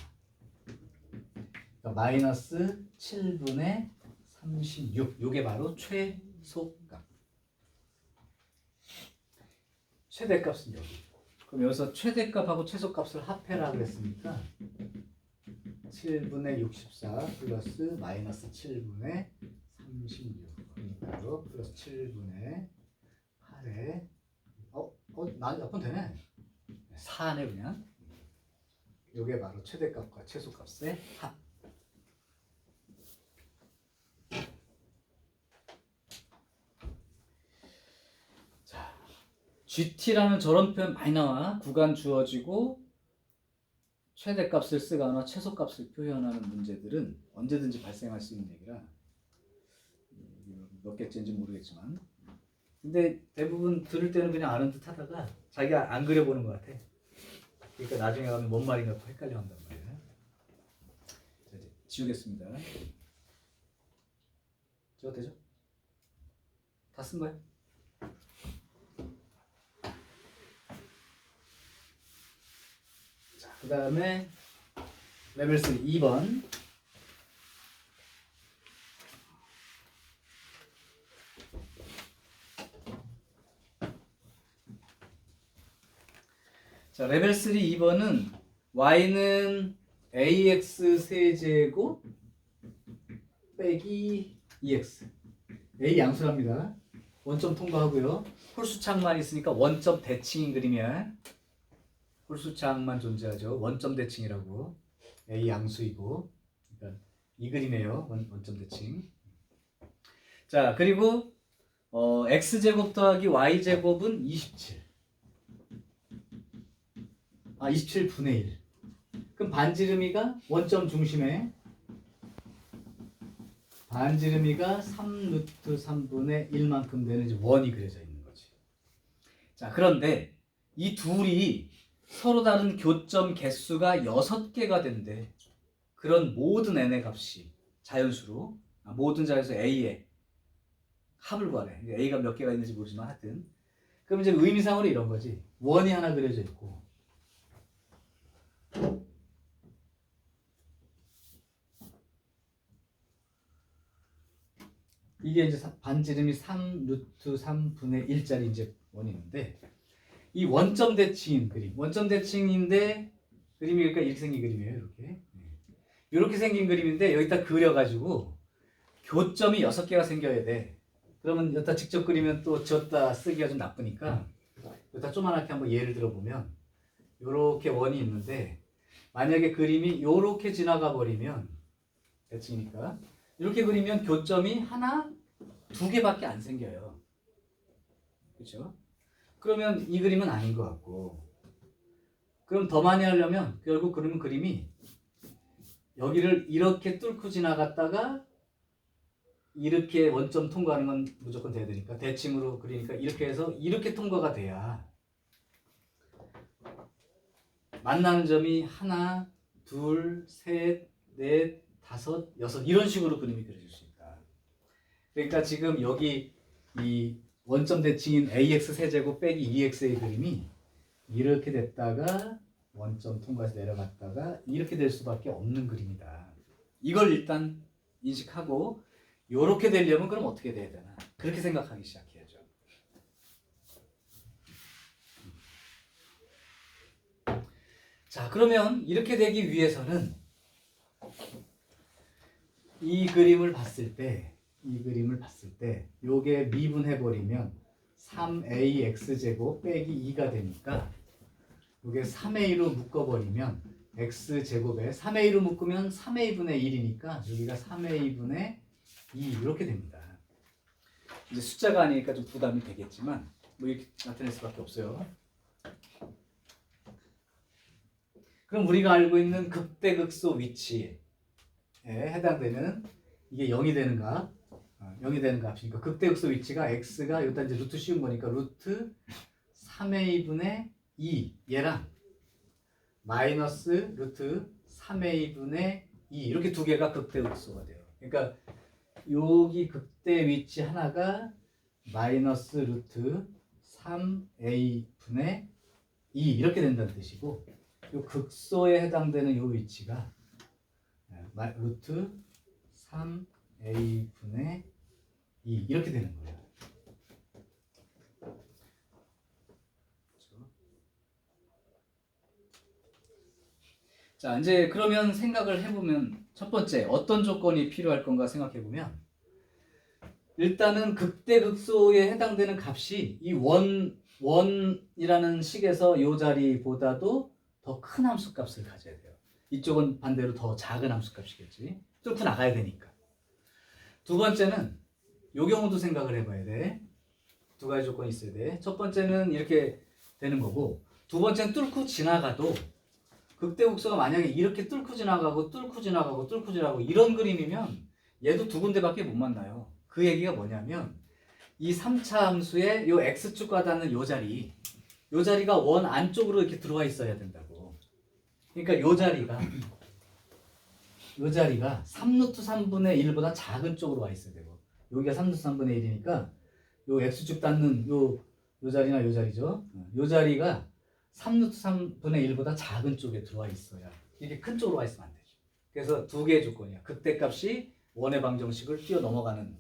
그러니까 마이너스 7분의 36 이게 바로 최소값. 최대값은 여기. 그럼 여기서 최대값하고 최소값을 합해라 그랬으니까 7분의 64 플러스 마이너스 7분의 36 그러니까 플러스 7분의 8에 나 몇번 되네. 4네 그냥. 이게 바로 최대값과 최소값의 합. 자, GT라는 저런 표현 많이 나와. 구간 주어지고 최대값을 쓰거나 최소값을 표현하는 문제들은 언제든지 발생할 수 있는 얘기라 몇 개째인지 모르겠지만 근데 대부분 들을 때는 그냥 아는 듯 하다가 자기가 안 그려보는 것 같아. 그러니까 나중에 가면 뭔 말인가 또 헷갈려 한단 말이야. 자, 이제 지우겠습니다. 지워도 되죠? 다 쓴 거야? 자, 그 다음에 레벨 3 2번. 자, 레벨 3 2번은 y는 ax 세제곱 빼기 2x a 양수랍니다. 원점 통과하고요. 홀수창만 있으니까 원점 대칭인 그림이야. 홀수창만 존재하죠. 원점 대칭이라고. a 양수이고 그러니까 이 그림이에요. 원점 대칭. 자, 그리고 x제곱 더하기 y제곱은 27. 27분의 1. 그럼 반지름이가 원점 중심에 반지름이가 3루트 3분의 1만큼 되는 이제 원이 그려져 있는 거지. 자, 그런데 이 둘이 서로 다른 교점 개수가 6개가 된대. 그런 모든 n의 값이 자연수로 모든 자연수 a의 합을 구하래. a가 몇 개가 있는지 모르지만 하여튼 그럼 이제 의미상으로 이런 거지. 원이 하나 그려져 있고 이게 이제 반지름이 3루트 3분의 1짜리 이제 원이 있는데 이 원점 대칭인 그림, 원점 대칭인데 그림이 그러니까 이렇게 생긴 그림이에요. 이렇게 생긴 그림인데 여기다 그려가지고 교점이 6개가 생겨야 돼. 그러면 여기다 직접 그리면 또 지었다 쓰기가 좀 나쁘니까 여기다 조그맣게 한번 예를 들어보면 이렇게 원이 있는데 만약에 그림이 이렇게 지나가 버리면 대칭이니까 이렇게 그리면 교점이 하나, 2개밖에 안 생겨요. 그렇죠? 그러면 이 그림은 아닌 것 같고 그럼 더 많이 하려면 결국 그러면 그림이 여기를 이렇게 뚫고 지나갔다가 이렇게 원점 통과하는 건 무조건 돼야 되니까 대칭으로 그리니까 이렇게 해서 이렇게 통과가 돼야 만나는 점이 하나, 둘, 셋, 넷, 다섯, 여섯 이런 식으로 그림이 그려질 수 있다. 그러니까 지금 여기 이 원점 대칭인 ax 세제곱 빼기 2x의 그림이 이렇게 됐다가 원점 통과해서 내려갔다가 이렇게 될 수밖에 없는 그림이다. 이걸 일단 인식하고 이렇게 되려면 그럼 어떻게 돼야 되나? 그렇게 생각하기 시작해야죠. 자, 그러면 이렇게 되기 위해서는 이 그림을 봤을 때 요게 미분해 버리면 3ax 제곱 빼기 2가 되니까 이게 3a로 묶어버리면 x제곱에 3a로 묶으면 3a분의 1이니까 여기가 3a분의 2 이렇게 됩니다. 이제 숫자가 아니니까 좀 부담이 되겠지만 뭐 이렇게 나타낼 수밖에 없어요. 그럼 우리가 알고 있는 극대극소 위치에 해당되는 이게 0이 되는 값, 0이 되는 값이니까 극대극소 위치가 x가 여기다 이제 루트 씌운 거니까 루트 3a분의 2 얘랑 마이너스 루트 3a분의 2 이렇게 두 개가 극대극소가 돼요. 그러니까 여기 극대 위치 하나가 마이너스 루트 3a분의 2 이렇게 된다는 뜻이고 요 극소에 해당되는 요 위치가 루트 3a분의 2 이렇게 되는 거예요. 자, 이제 그러면 생각을 해보면 첫 번째 어떤 조건이 필요할 건가 생각해보면 일단은 극대극소에 해당되는 값이 이 원이라는 식에서 요 자리보다도 더 큰 함수값을 가져야 돼요. 이쪽은 반대로 더 작은 함수값이겠지. 뚫고 나가야 되니까. 두 번째는 요 경우도 생각을 해봐야 돼. 두 가지 조건이 있어야 돼. 첫 번째는 이렇게 되는 거고 두 번째는 뚫고 지나가도 극대극소가 만약에 이렇게 뚫고 지나가고 뚫고 지나가고 뚫고 지나가고 이런 그림이면 얘도 두 군데밖에 못 만나요. 그 얘기가 뭐냐면 이 3차 함수의 요 x축과 닿는 요 자리가 원 안쪽으로 이렇게 들어와 있어야 된다고. 그러니까 요 자리가 3루트 3분의 1보다 작은 쪽으로 와 있어야 되고 여기가 3루트 3분의 1이니까 요 x축 닿는 요 자리나 요 자리죠. 요 자리가 3루트 3분의 1보다 작은 쪽에 들어와 있어야 이렇게 큰 쪽으로 와 있으면 안 되죠. 그래서 두 개의 조건이야. 극대값이 원의 방정식을 뛰어넘어가는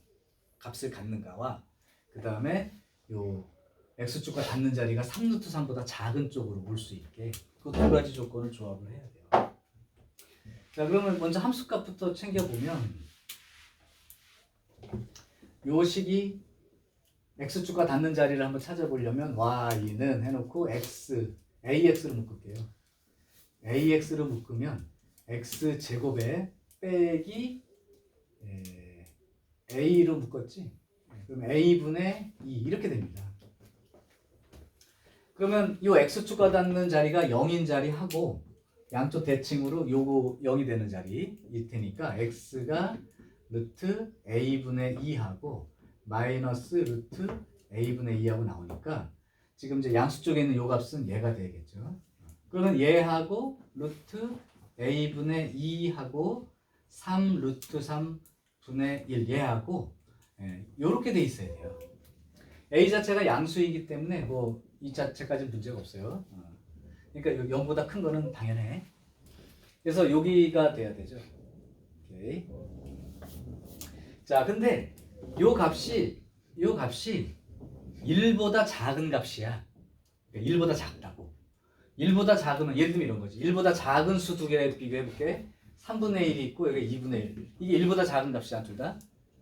값을 갖는가와 그 다음에 요 x축과 닿는 자리가 3루트 3보다 작은 쪽으로 올 수 있게 그 두 가지 조건을 조합을 해야 돼요. 자, 그러면 먼저 함수값부터 챙겨보면 요 식이 x축과 닿는 자리를 한번 찾아보려면 y는 해놓고 ax로 묶을게요. ax로 묶으면 x제곱에 빼기 a로 묶었지. 그럼 a분의 2 이렇게 됩니다. 그러면 이 x축과 닿는 자리가 0인 자리하고 양쪽 대칭으로 요거 0이 되는 자리일 테니까 x가 루트 a분의 2하고 마이너스 루트 a분의 2하고 나오니까 지금 이제 양수 쪽에 있는 요 값은 얘가 되겠죠. 그러면 얘하고 루트 a분의 2하고 3 루트 3분의 1 얘하고 요렇게 돼 있어야 돼요. a 자체가 양수이기 때문에 뭐 이 자체까지는 문제가 없어요. 그러니까 0보다 큰 거는 당연해. 그래서 여기가 돼야 되죠. 오케이. 자, 근데 요 값이 1보다 작은 값이야. 1보다 작다고. 1보다 작으면 예를 들면 이런 거지. 1보다 작은 수 두 개 비교해 볼게. 3분의 1이 있고 여기 2분의 1. 이게 1보다 작은 값이야, 둘 다.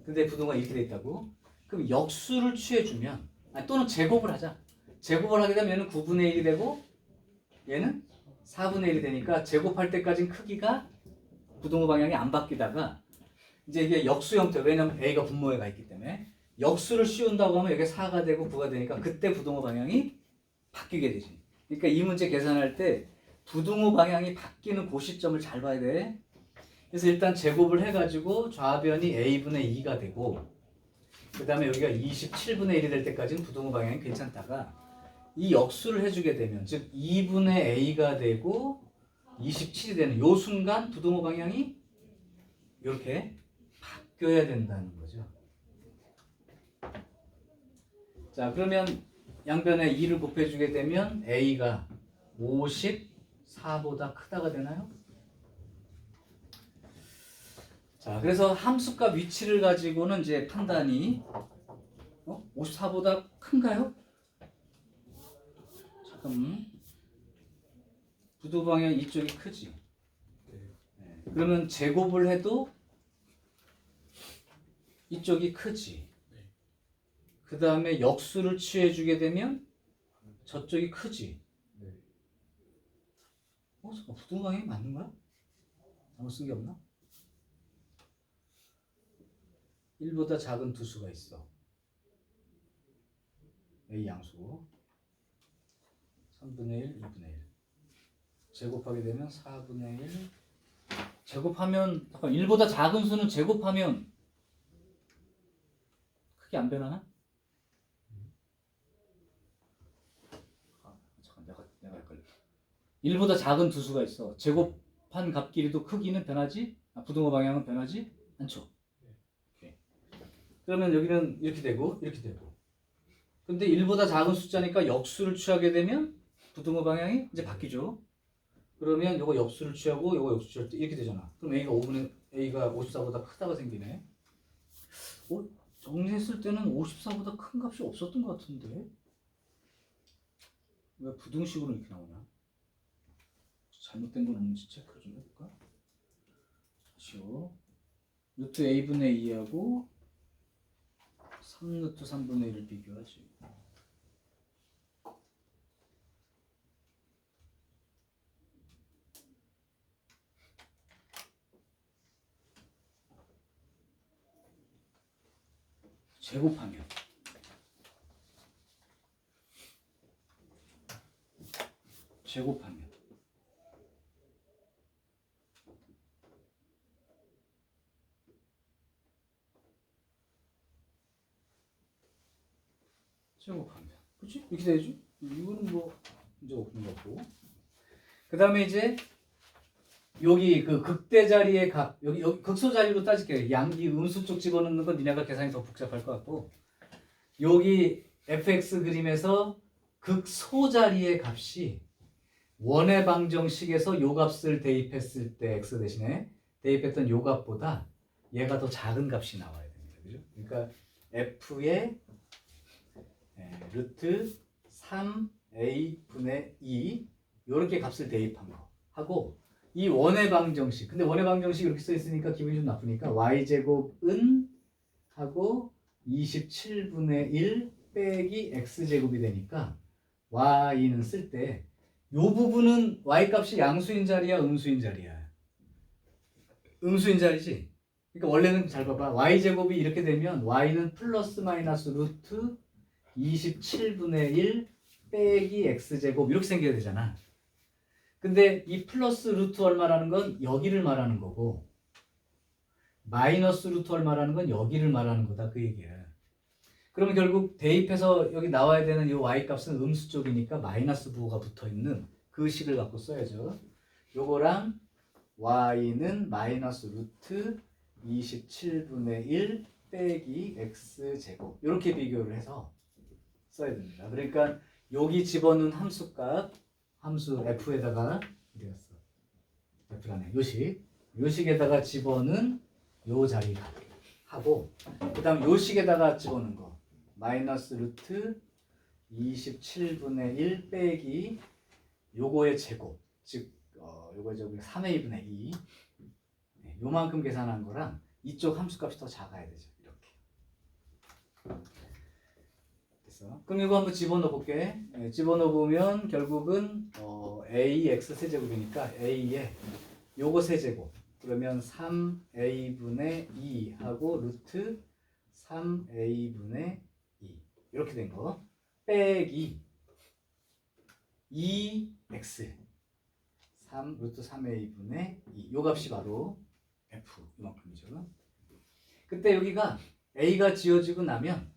근데 부동호가 이렇게 돼 있다고. 그럼 역수를 취해 주면 또는 제곱을 하자. 제곱을 하게 되면 얘는 9분의 1이 되고 얘는 4분의 1이 되니까 제곱할 때까지는 크기가 부동호 방향이 안 바뀌다가 이제 이게 역수 형태, 왜냐면 a가 분모에 가 있기 때문에 역수를 씌운다고 하면 여기 4가 되고 9가 되니까 그때 부동호 방향이 바뀌게 되지. 그러니까 이 문제 계산할 때 부동호 방향이 바뀌는 그 시점을 잘 봐야 돼. 그래서 일단 제곱을 해가지고 좌변이 a분의 2가 되고 그 다음에 여기가 27분의 1이 될 때까지는 부동호 방향이 괜찮다가 이 역수를 해주게 되면 즉 2분의 a가 되고 27이 되는 요 순간 부동호 방향이 이렇게 바뀌어야 된다는 거죠. 자, 그러면 양변에 2를 곱해주게 되면 a가 54보다 크다가 되나요? 자, 그래서 함수값 위치를 가지고는 이제 판단이 54보다 큰가요? 잠깐만. 부도 방향 이쪽이 크지. 그러면 제곱을 해도 이쪽이 크지. 그 다음에 역수를 취해주게 되면 저쪽이 크지. 잠깐 부등호 방향이 맞는 거야? 잘못 쓴 게 없나? 1보다 작은 두 수가 있어. A 양수 3분의 1, 2분의 1 제곱하게 되면 4분의 1 제곱하면 잠깐 1보다 작은 수는 제곱하면 크게 안 변하나? 잠깐 내가 헷갈렸다. 1보다 작은 두 수가 있어. 제곱한 값끼리도 크기는 변하지? 부등호 방향은 변하지 않죠. 오케이. 그러면 여기는 이렇게 되고 이렇게 되고. 근데 1보다 작은 숫자니까 역수를 취하게 되면 부등호 방향이 이제 바뀌죠. 그러면 요거 역수를 취하고 요거 역수 취할 때 이렇게 되잖아. 그럼 A가 54보다 크다가 생기네. 정리했을 때는 54보다 큰 값이 없었던 것 같은데 왜 부등식으로 이렇게 나오냐? 잘못된 건 없는지 체크를 좀 해볼까? 다시요. 루트 A분의 2하고 3루트 3분의 1을 비교하지. 제곱하면 제곱하면 그치? 이렇게 되지? 이거는 뭐 문제 없는 것 같고. 그 다음에 이제 여기 그 극대 자리의 값 여기 극소 자리로 따질게요. 양기 음수 쪽 집어넣는 건 니네가 계산이 더 복잡할 것 같고 여기 fx 그림에서 극소 자리의 값이 원의 방정식에서 요 값을 대입했을 때 x 대신에 대입했던 요 값보다 얘가 더 작은 값이 나와야 됩니다. 그죠? 그러니까 f의 루트 3a 분의 2 요렇게 값을 대입한 거 하고 이 원의 방정식 근데 원의 방정식이 이렇게 써 있으니까 기분이 좀 나쁘니까 y제곱은 하고 27분의 1 빼기 x제곱이 되니까 y는 쓸 때 요 부분은 y값이 양수인 자리야 음수인 자리야? 음수인 자리지? 그러니까 원래는 잘 봐봐 y제곱이 이렇게 되면 y는 플러스 마이너스 루트 27분의 1 빼기 x제곱 이렇게 생겨야 되잖아. 근데 이 플러스 루트 얼마라는 건 여기를 말하는 거고 마이너스 루트 얼마라는 건 여기를 말하는 거다 그 얘기야. 그러면 결국 대입해서 여기 나와야 되는 이 y값은 음수 쪽이니까 마이너스 부호가 붙어있는 그 식을 갖고 써야죠. 요거랑 y는 마이너스 루트 27분의 1 빼기 x제곱 이렇게 비교를 해서 써야 됩니다. 그러니까 여기 집어넣은 함수값 함수 f에다가 어디 갔어? f라네. 요식에다가 집어넣은 요 자리 하고 그 다음 요식에다가 집어넣은 거 마이너스 루트 27분의 1 빼기 요거의 제곱 즉 요거의 제곱이 3a분의 2 요만큼 계산한 거랑 이쪽 함수값이 더 작아야 되죠. 이렇게 됐어. 그럼 이거 한번 집어넣어 볼게. 집어넣어 보면 결국은 ax 세제곱이니까 a에 요거 세제곱 그러면 3a분의 2 하고 루트 3a분의 2 이렇게 된 거 빼기 2x 3 루트 3a분의 2 요 값이 바로 f 이만큼이죠. 그때 여기가 a가 지어지고 나면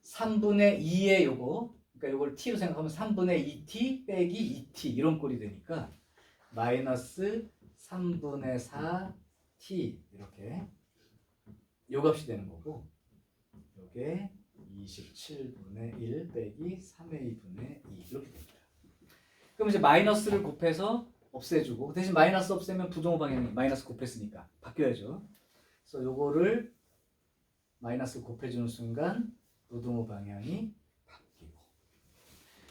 3분의 2의 요거 그러니까 요걸 t로 생각하면 3분의 2t 빼기 2t 이런 꼴이 되니까 마이너스 3분의 4t 이렇게 요 값이 되는 거고 요게 27분의 1 빼기 3a분의 2 이렇게 됩니다. 그럼 이제 마이너스를 곱해서 없애주고 대신 마이너스 없애면 부등호 방향이 마이너스 곱했으니까 바뀌어야죠. 그래서 요거를 마이너스 곱해주는 순간 부등호 방향이 바뀌고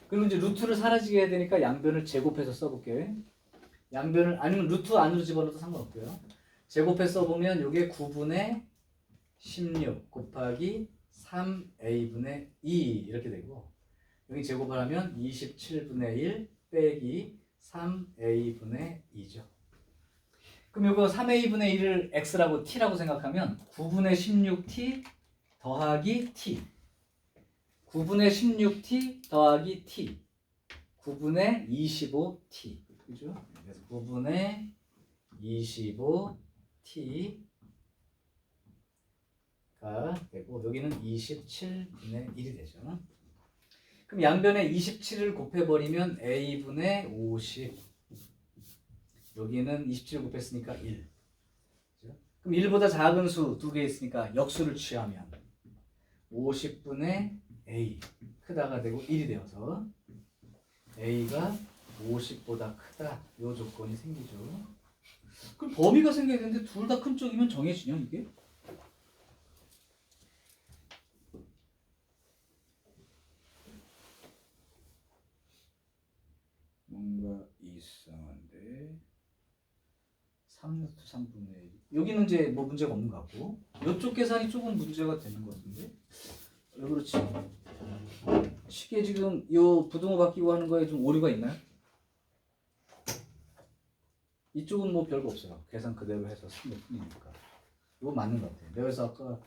그리고 이제 루트를 사라지게 해야 되니까 양변을 제곱해서 써볼게. 양변을 아니면 루트 안으로 집어넣어도 상관없고요. 제곱해서 써보면 요게 9분의 16 곱하기 3a분의 2 이렇게 되고 여기 제곱을 하면 27분의 1 빼기 3a분의 2죠. 그럼 이거 3a분의 1을 x라고 t라고 생각하면 9분의 16t 더하기 t 9분의 16t 더하기 t 9분의 25t 그죠? 그래서 9분의 25t가 되고 여기는 27분의 1이 되죠. 그럼 양변에 27을 곱해버리면 a분의 50 여기는 27을 곱했으니까 1 그죠? 그럼 1보다 작은 수 두 개 있으니까 역수를 취하면 50분의 a 크다가 되고 1이 되어서 a가 50보다 크다 이 조건이 생기죠. 그럼 범위가 생겨야 되는데 둘 다 큰 쪽이면 정해지냐 이게? 뭔가 이상한데 3루트 3분의 1 여기는 이제 뭐 문제가 없는 것 같고 이쪽 계산이 조금 문제가 되는 것 같은데 왜 그렇지? 식에 지금 요 부등호 바뀌고 하는 거에 좀 오류가 있나요? 이쪽은 뭐 별거 없어요. 계산 그대로 해서 쓴 것뿐이니까 이거 맞는 것 같아요. 내가 그래서 아까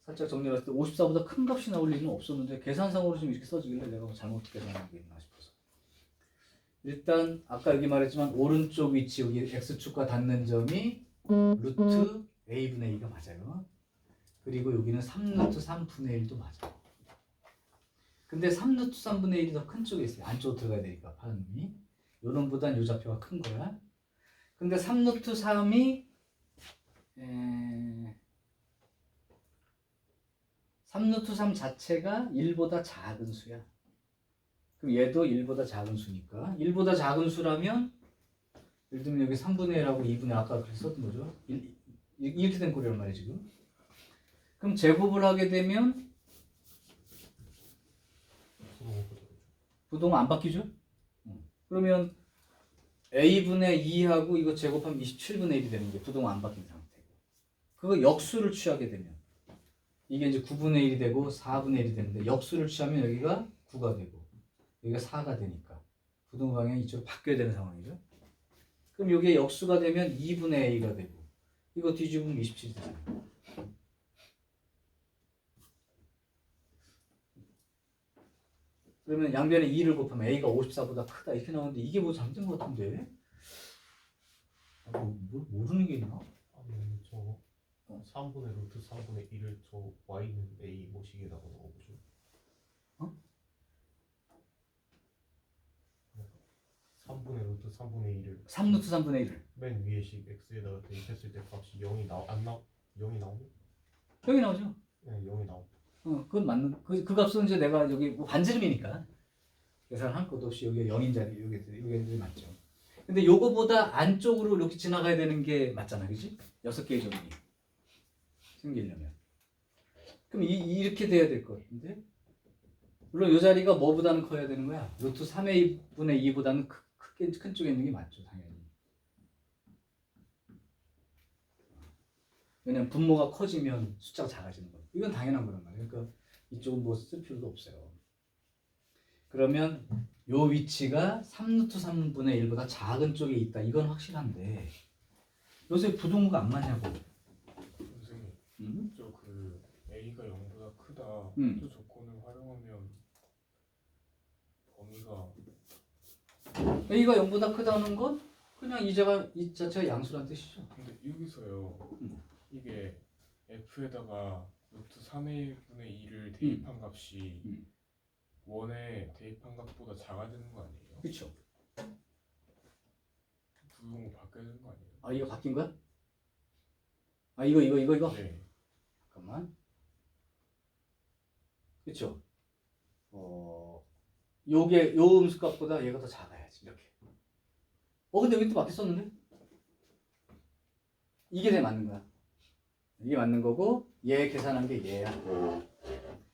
살짝 정리했을 때 54보다 큰 값이 나올 리는 없었는데 계산상으로 좀 이렇게 써지길래 내가 뭐 잘못 계산한 게 있나 싶어서 일단 아까 여기 말했지만 오른쪽 위치 여기 x축과 닿는 점이 루트 a분의 2가 맞아요. 그리고 여기는 3루트 3분의 1도 맞아요. 근데 3루트 3분의 1이 더 큰 쪽에 있어요. 안쪽으로 들어가야 되니까 파는 놈이 요놈보단 요 좌표가 큰 거야. 근데 3루트 3이 3루트 3 자체가 1보다 작은 수야. 그럼 얘도 1보다 작은 수니까 1보다 작은 수라면 예를 들면 여기 3분의 1하고 2분의 1 아까 그렇게 썼던 거죠. 이렇게 된 꼴이란 말이에요 지금. 그럼 제곱을 하게 되면 부동은 안 바뀌죠? 그러면 a분의 2하고 이거 제곱하면 27분의 1이 되는 게 부동은 안 바뀐 상태고 그거 역수를 취하게 되면 이게 이제 9분의 1이 되고 4분의 1이 되는데 역수를 취하면 여기가 9가 되고 여기가 4가 되니까 부동 방향이 이쪽으로 바뀌어야 되는 상황이죠. 그럼 이게 역수가 되면 2분의 a가 되고 이거 뒤집으면 27이 되잖아요. 그러면 양변에 2를 곱하면 a가 54보다 크다 이렇게 나오는데 이게 뭐 잘못된 것 같은데? 뭐 모르는 게 있나? 아니 저 3분의 루트 3분의 1을 저 y는 a 모식에다가 넣어보죠. 어? 3분의 루트 3분의 1을 3루트 3분의 1을 맨 위에 식 x에다가 대입했을 때 값이 0이 안 나오? 0이 나오네? 여기 나오죠? 네 0이 나오. 그건 맞는 그 값은 이제 내가 여기 뭐 반지름이니까 계산할 것도 없이 여기 0인 자리 여기 맞죠. 근데 요거보다 안쪽으로 이렇게 지나가야 되는 게 맞잖아, 그렇지? 6개의 점이 생기려면 그럼 이렇게 돼야 될 것 같은데 물론 이 자리가 뭐보다는 커야 되는 거야. 루트 3의 2분의 2보다는 큰 쪽에 있는 게 맞죠, 당연히. 왜냐면 분모가 커지면 숫자가 작아지는 거예요. 이건 당연한 거란 말이에요. 그러니까 이쪽은 뭐 쓸 필요도 없어요. 그러면 요 위치가 3루트 3분의 1보다 작은 쪽에 있다. 이건 확실한데 요새 부동호가 안 맞냐고. 선생님, 저 그 a가 0보다 크다 저 조건을 활용하면 범위가 a가 0보다 크다는 건 그냥 이 자체가 양수란 뜻이죠. 근데 여기서요 이게 f에다가 루트 3의 1분의 2를 대입한 값이 원에 대입한 값보다 작아지는 거 아니에요? 그렇죠. 부동호 바뀌어야 되는 거 아니에요? 아 이거 바뀐 거야? 아 이거? 네. 잠깐만. 그렇죠. 요게 요 음수값보다 얘가 더 작아야지 이렇게. 근데 여기 또 바뀌었었는데? 이게 맞는 거야. 이게 맞는 거고 얘 계산한 게 얘야.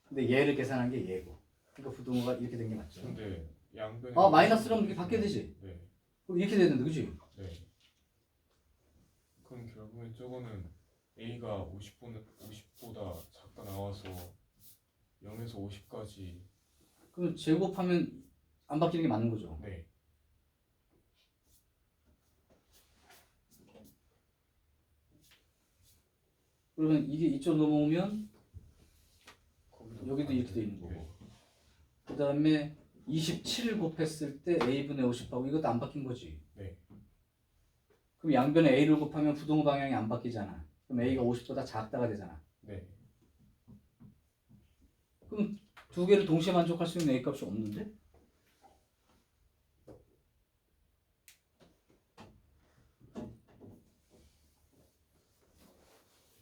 근데 얘를 계산한 게 얘고. 그러니까 부동호가 이렇게 된 게 맞죠. 근데 양변에 마이너스라면 이렇게 바뀌어야 되지. 네. 그럼 이렇게 돼야 되는데, 그지? 네. 그럼 결국엔 저거는 a가 50보다 작다 나와서 0에서 50까지 그럼 제곱하면 안 바뀌는 게 맞는 거죠. 네. 그러면 이게 이쪽 넘어오면 거기도 여기도 이렇게 돼 있는 거고. 그 다음에 27을 곱했을 때 a분의 50하고 이것도 안 바뀐 거지. 네. 그럼 양변에 a를 곱하면 부동 방향이 안 바뀌잖아. 그럼 a가 50보다 작다가 되잖아. 네. 그럼 두 개를 동시에 만족할 수 있는 a 값이 없는데?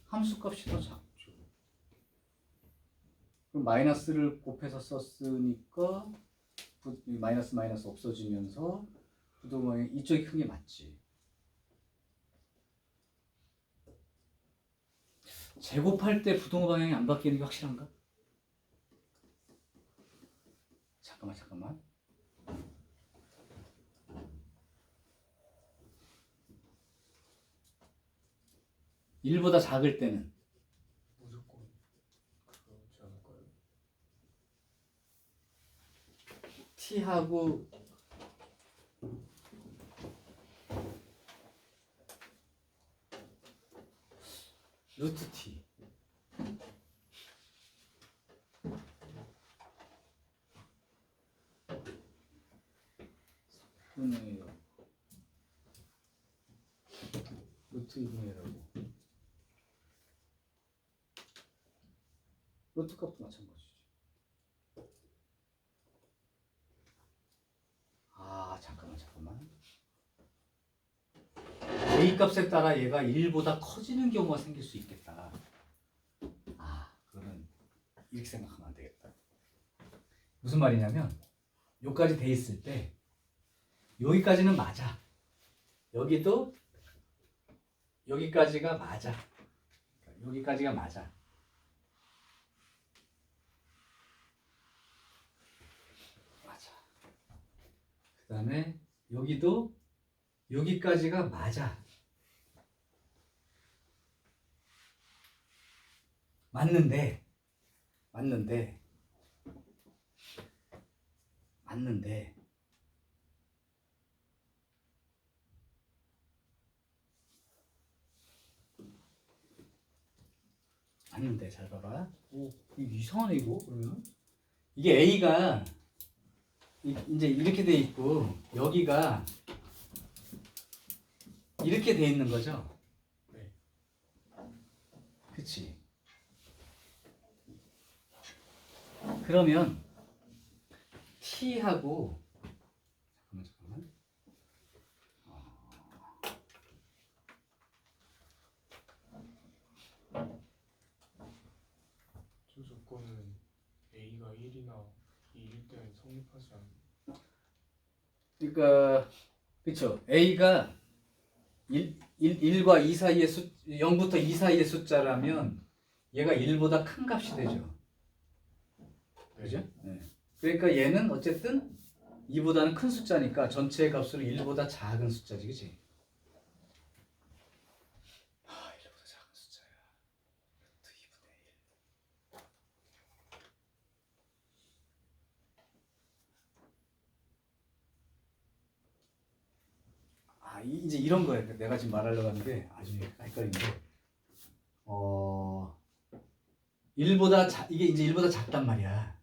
함수 값이 더 작죠. 그럼 마이너스를 곱해서 썼으니까 마이너스 마이너스 없어지면서 부동 방향 이쪽이 큰 게 맞지. 제곱할 때 부동 방향이 안 바뀌는 게 확실한가? 잠깐만. 1보다 작을 때는 무조건 그러지 않을까요? t하고 루트 t 분의 루트 2분의 1하고 루트 값도 마찬가지지. 아 잠깐만 a 값에 따라 얘가 1보다 커지는 경우가 생길 수 있겠다. 아 그러면 이렇게 생각하면 안 되겠다. 무슨 말이냐면 여기까지 돼 있을 때 여기까지는 맞아. 여기도 여기까지가 맞아. 여기까지가 맞아. 그 다음에 여기도 여기까지가 맞아. 맞는데 잘 봐봐. 오, 이거 이상하네 이거. 그러면 이게 A가 이제 이렇게 돼 있고 여기가 이렇게 돼 있는 거죠. 네. 그치? 그러면 T하고 잠깐만. 저 조건은 A가 1이나 2일 때는 성립하지 않는. 그러니까 그쵸? A가 1과 2 사이의 0부터 2 사이의 숫자라면 얘가 1보다 큰 값이 되죠. 그죠? 네. 그러니까 얘는 어쨌든 2보다는 큰 숫자니까 전체의 값으로 1보다 작은 숫자지, 그치? 아, 1보다 작은 숫자야. 루트 2분의 1. 아, 이제 이런 거야. 내가 지금 말하려고 하는 게 아주 헷갈리는데, 1보다 이게 이제 1보다 작단 말이야.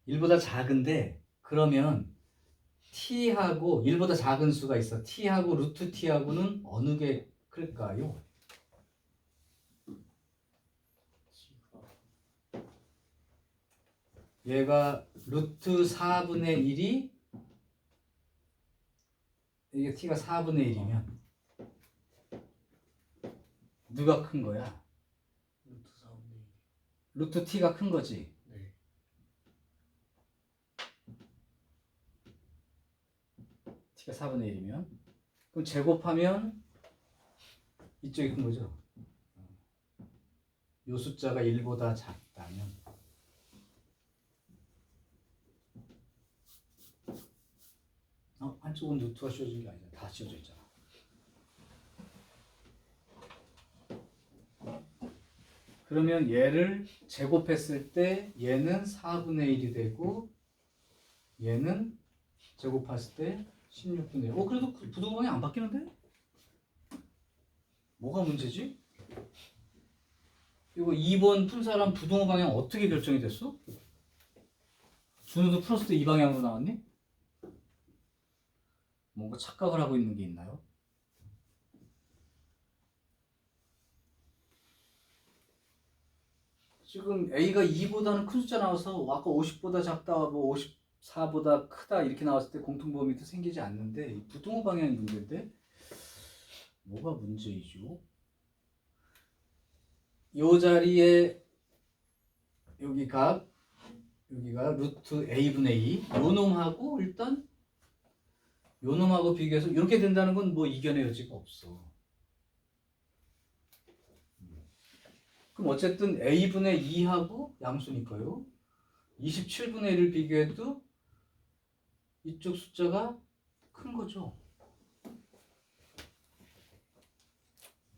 1보다 작은데 그러면 t하고 1보다 작은 수가 있어. t하고 루트 t하고는 어느 게 클까요? 얘가 루트 4분의 1이 이게 t가 4분의 1이면 누가 큰 거야? 루트 4분의 1. 루트 t가 큰 거지. 네. t가 4분의 1이면 그럼 제곱하면 이쪽이 큰 거죠. 요 숫자가 1보다 작다면 한쪽은 루트가 씌워진 게 아니잖아. 다 씌워져 있잖아. 그러면 얘를 제곱했을 때 얘는 4분의 1이 되고 얘는 제곱했을 때 16분의 1. 그래도 부동방이 안 바뀌는데? 뭐가 문제지? 이거 2번 푼 사람 부동호 방향 어떻게 결정이 됐어? 준우도 풀었을 때 이 방향으로 나왔니? 뭔가 착각을 하고 있는 게 있나요? 지금 A가 2보다는 큰 숫자 나와서 아까 50보다 작다, 뭐 54보다 크다 이렇게 나왔을 때 공통범위도 생기지 않는데 이 부동호 방향이 문제인데 뭐가 문제이죠? 이 자리에 여기가 루트 A분의 2 요 놈하고 일단 요 놈하고 비교해서 이렇게 된다는 건 뭐 이견의 여지가 없어. 그럼 어쨌든 A분의 2하고 양수니까요. 27분의 1을 비교해도 이쪽 숫자가 큰 거죠.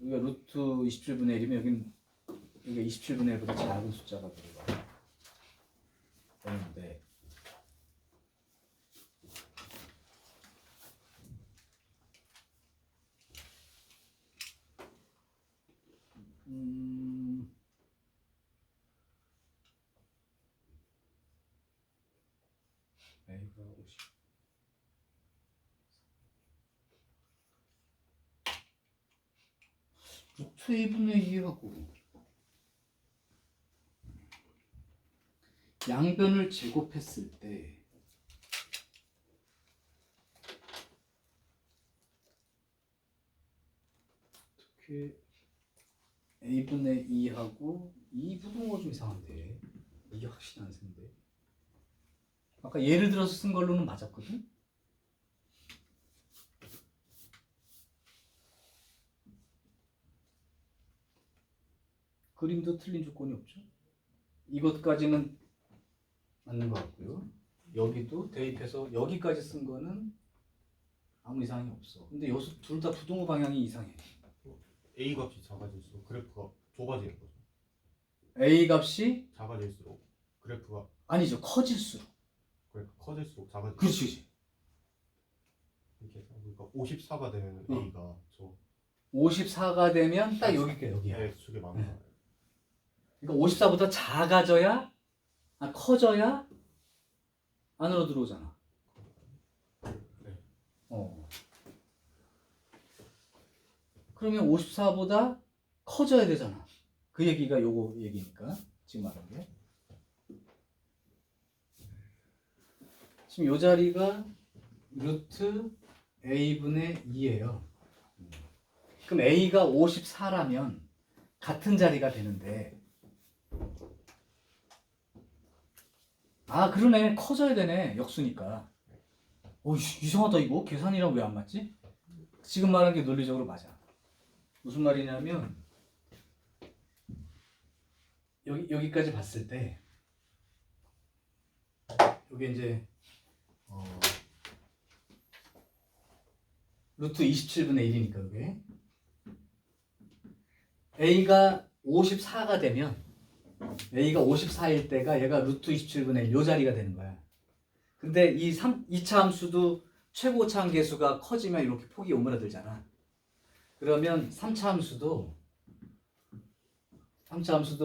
여기가 루트 27분의 1이면 여기가 27분의 1보다 작은 숫자가 들어가. 되는데 A가 50 루트 2분의 2하고 양변을 제곱했을 때 어떻게 A분의 2하고 이 부동호가 좀 이상한데 이게 확실히 안 쓰는데 아까 예를 들어서 쓴 걸로는 맞았거든? 그림도 틀린 조건이 없죠? 이것까지는 맞는 것 같고요. 여기도 대입해서 여기까지 쓴 거는 아무 이상이 없어. 근데 여기서 둘 다 부동호 방향이 이상해. A 값이 작아질수록 그래프가 좁아지는 거죠. A 값이 작아질수록 그래프가 아니죠. 커질수록. 커질수록 작아지죠. 그렇지. 이렇게 해서 그러니까 54가 되면 A가 저 54가 되면 딱 여기가 여기야. X축에 맞는 거예요. 그러니까 54보다 작아져야 커져야 안으로 들어오잖아. 네. 그러면 54보다 커져야 되잖아. 그 얘기가 요거 얘기니까 지금 말한 게. 지금 요 자리가 루트 A분의 2예요. 그럼 A가 54라면 같은 자리가 되는데 그러네. 커져야 되네. 역수니까. 이상하다 이거. 계산이랑 왜 안 맞지? 지금 말한 게 논리적으로 맞아. 무슨 말이냐면 여기까지 봤을 때 여기 이제 루트 27분의 1이니까 이게 A가 54가 되면 A가 54일 때가 얘가 루트 27분의 1 요 자리가 되는 거야. 근데 이 2차 함수도 최고 차항 계수가 커지면 이렇게 폭이 오므라들잖아. 그러면 3차 함수도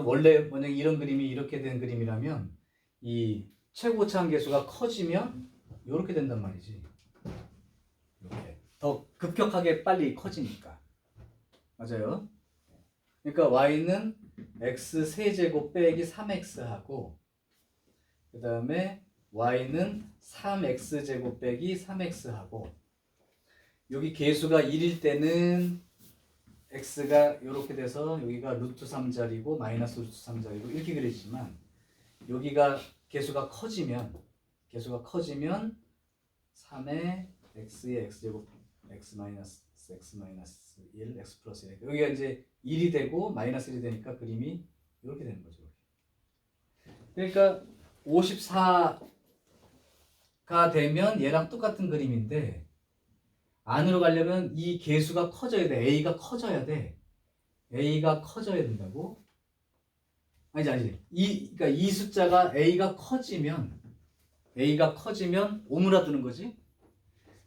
원래 만약에 이런 그림이 이렇게 된 그림이라면 이 최고 차항 계수가 커지면 이렇게 된단 말이지. 이렇게 더 급격하게 빨리 커지니까. 맞아요. 그러니까 y는 x 세제곱 빼기 3x하고 그 다음에 y는 3x제곱 빼기 3x하고 여기 계수가 1일 때는 x가 이렇게 돼서 여기가 루트 3자리고 마이너스 루트 3자리고 이렇게 그려지지만 여기가 계수가 커지면 3의 x의 x제곱 x 마이너스 1 x 플러스 1 여기가 이제 1이 되고 마이너스 1이 되니까 그림이 이렇게 되는 거죠. 그러니까 54가 되면 얘랑 똑같은 그림인데 안으로 가려면 이 계수가 커져야 돼. A가 커져야 돼. A가 커져야 된다고? 아니지. 그러니까 이 숫자가 A가 커지면 오므라드는 거지.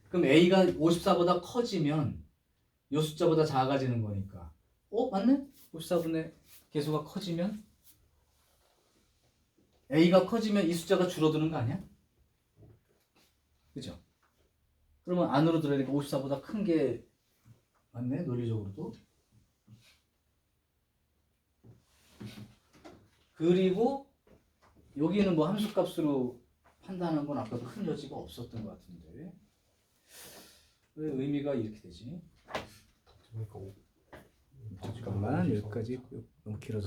그럼 A가 54보다 커지면 이 숫자보다 작아지는 거니까. 맞네? 54분의 개수가 커지면 A가 커지면 이 숫자가 줄어드는 거 아니야? 그죠? 그러면 안으로 들어야 되니까 54보다 큰 게 맞네, 논리적으로도. 그리고 여기는 뭐 함수값으로 판단한 건 아까도 큰 여지가 없었던 것 같은데 왜 의미가 이렇게 되지? 그러니까 잠깐만 여기까지 너무 길어져서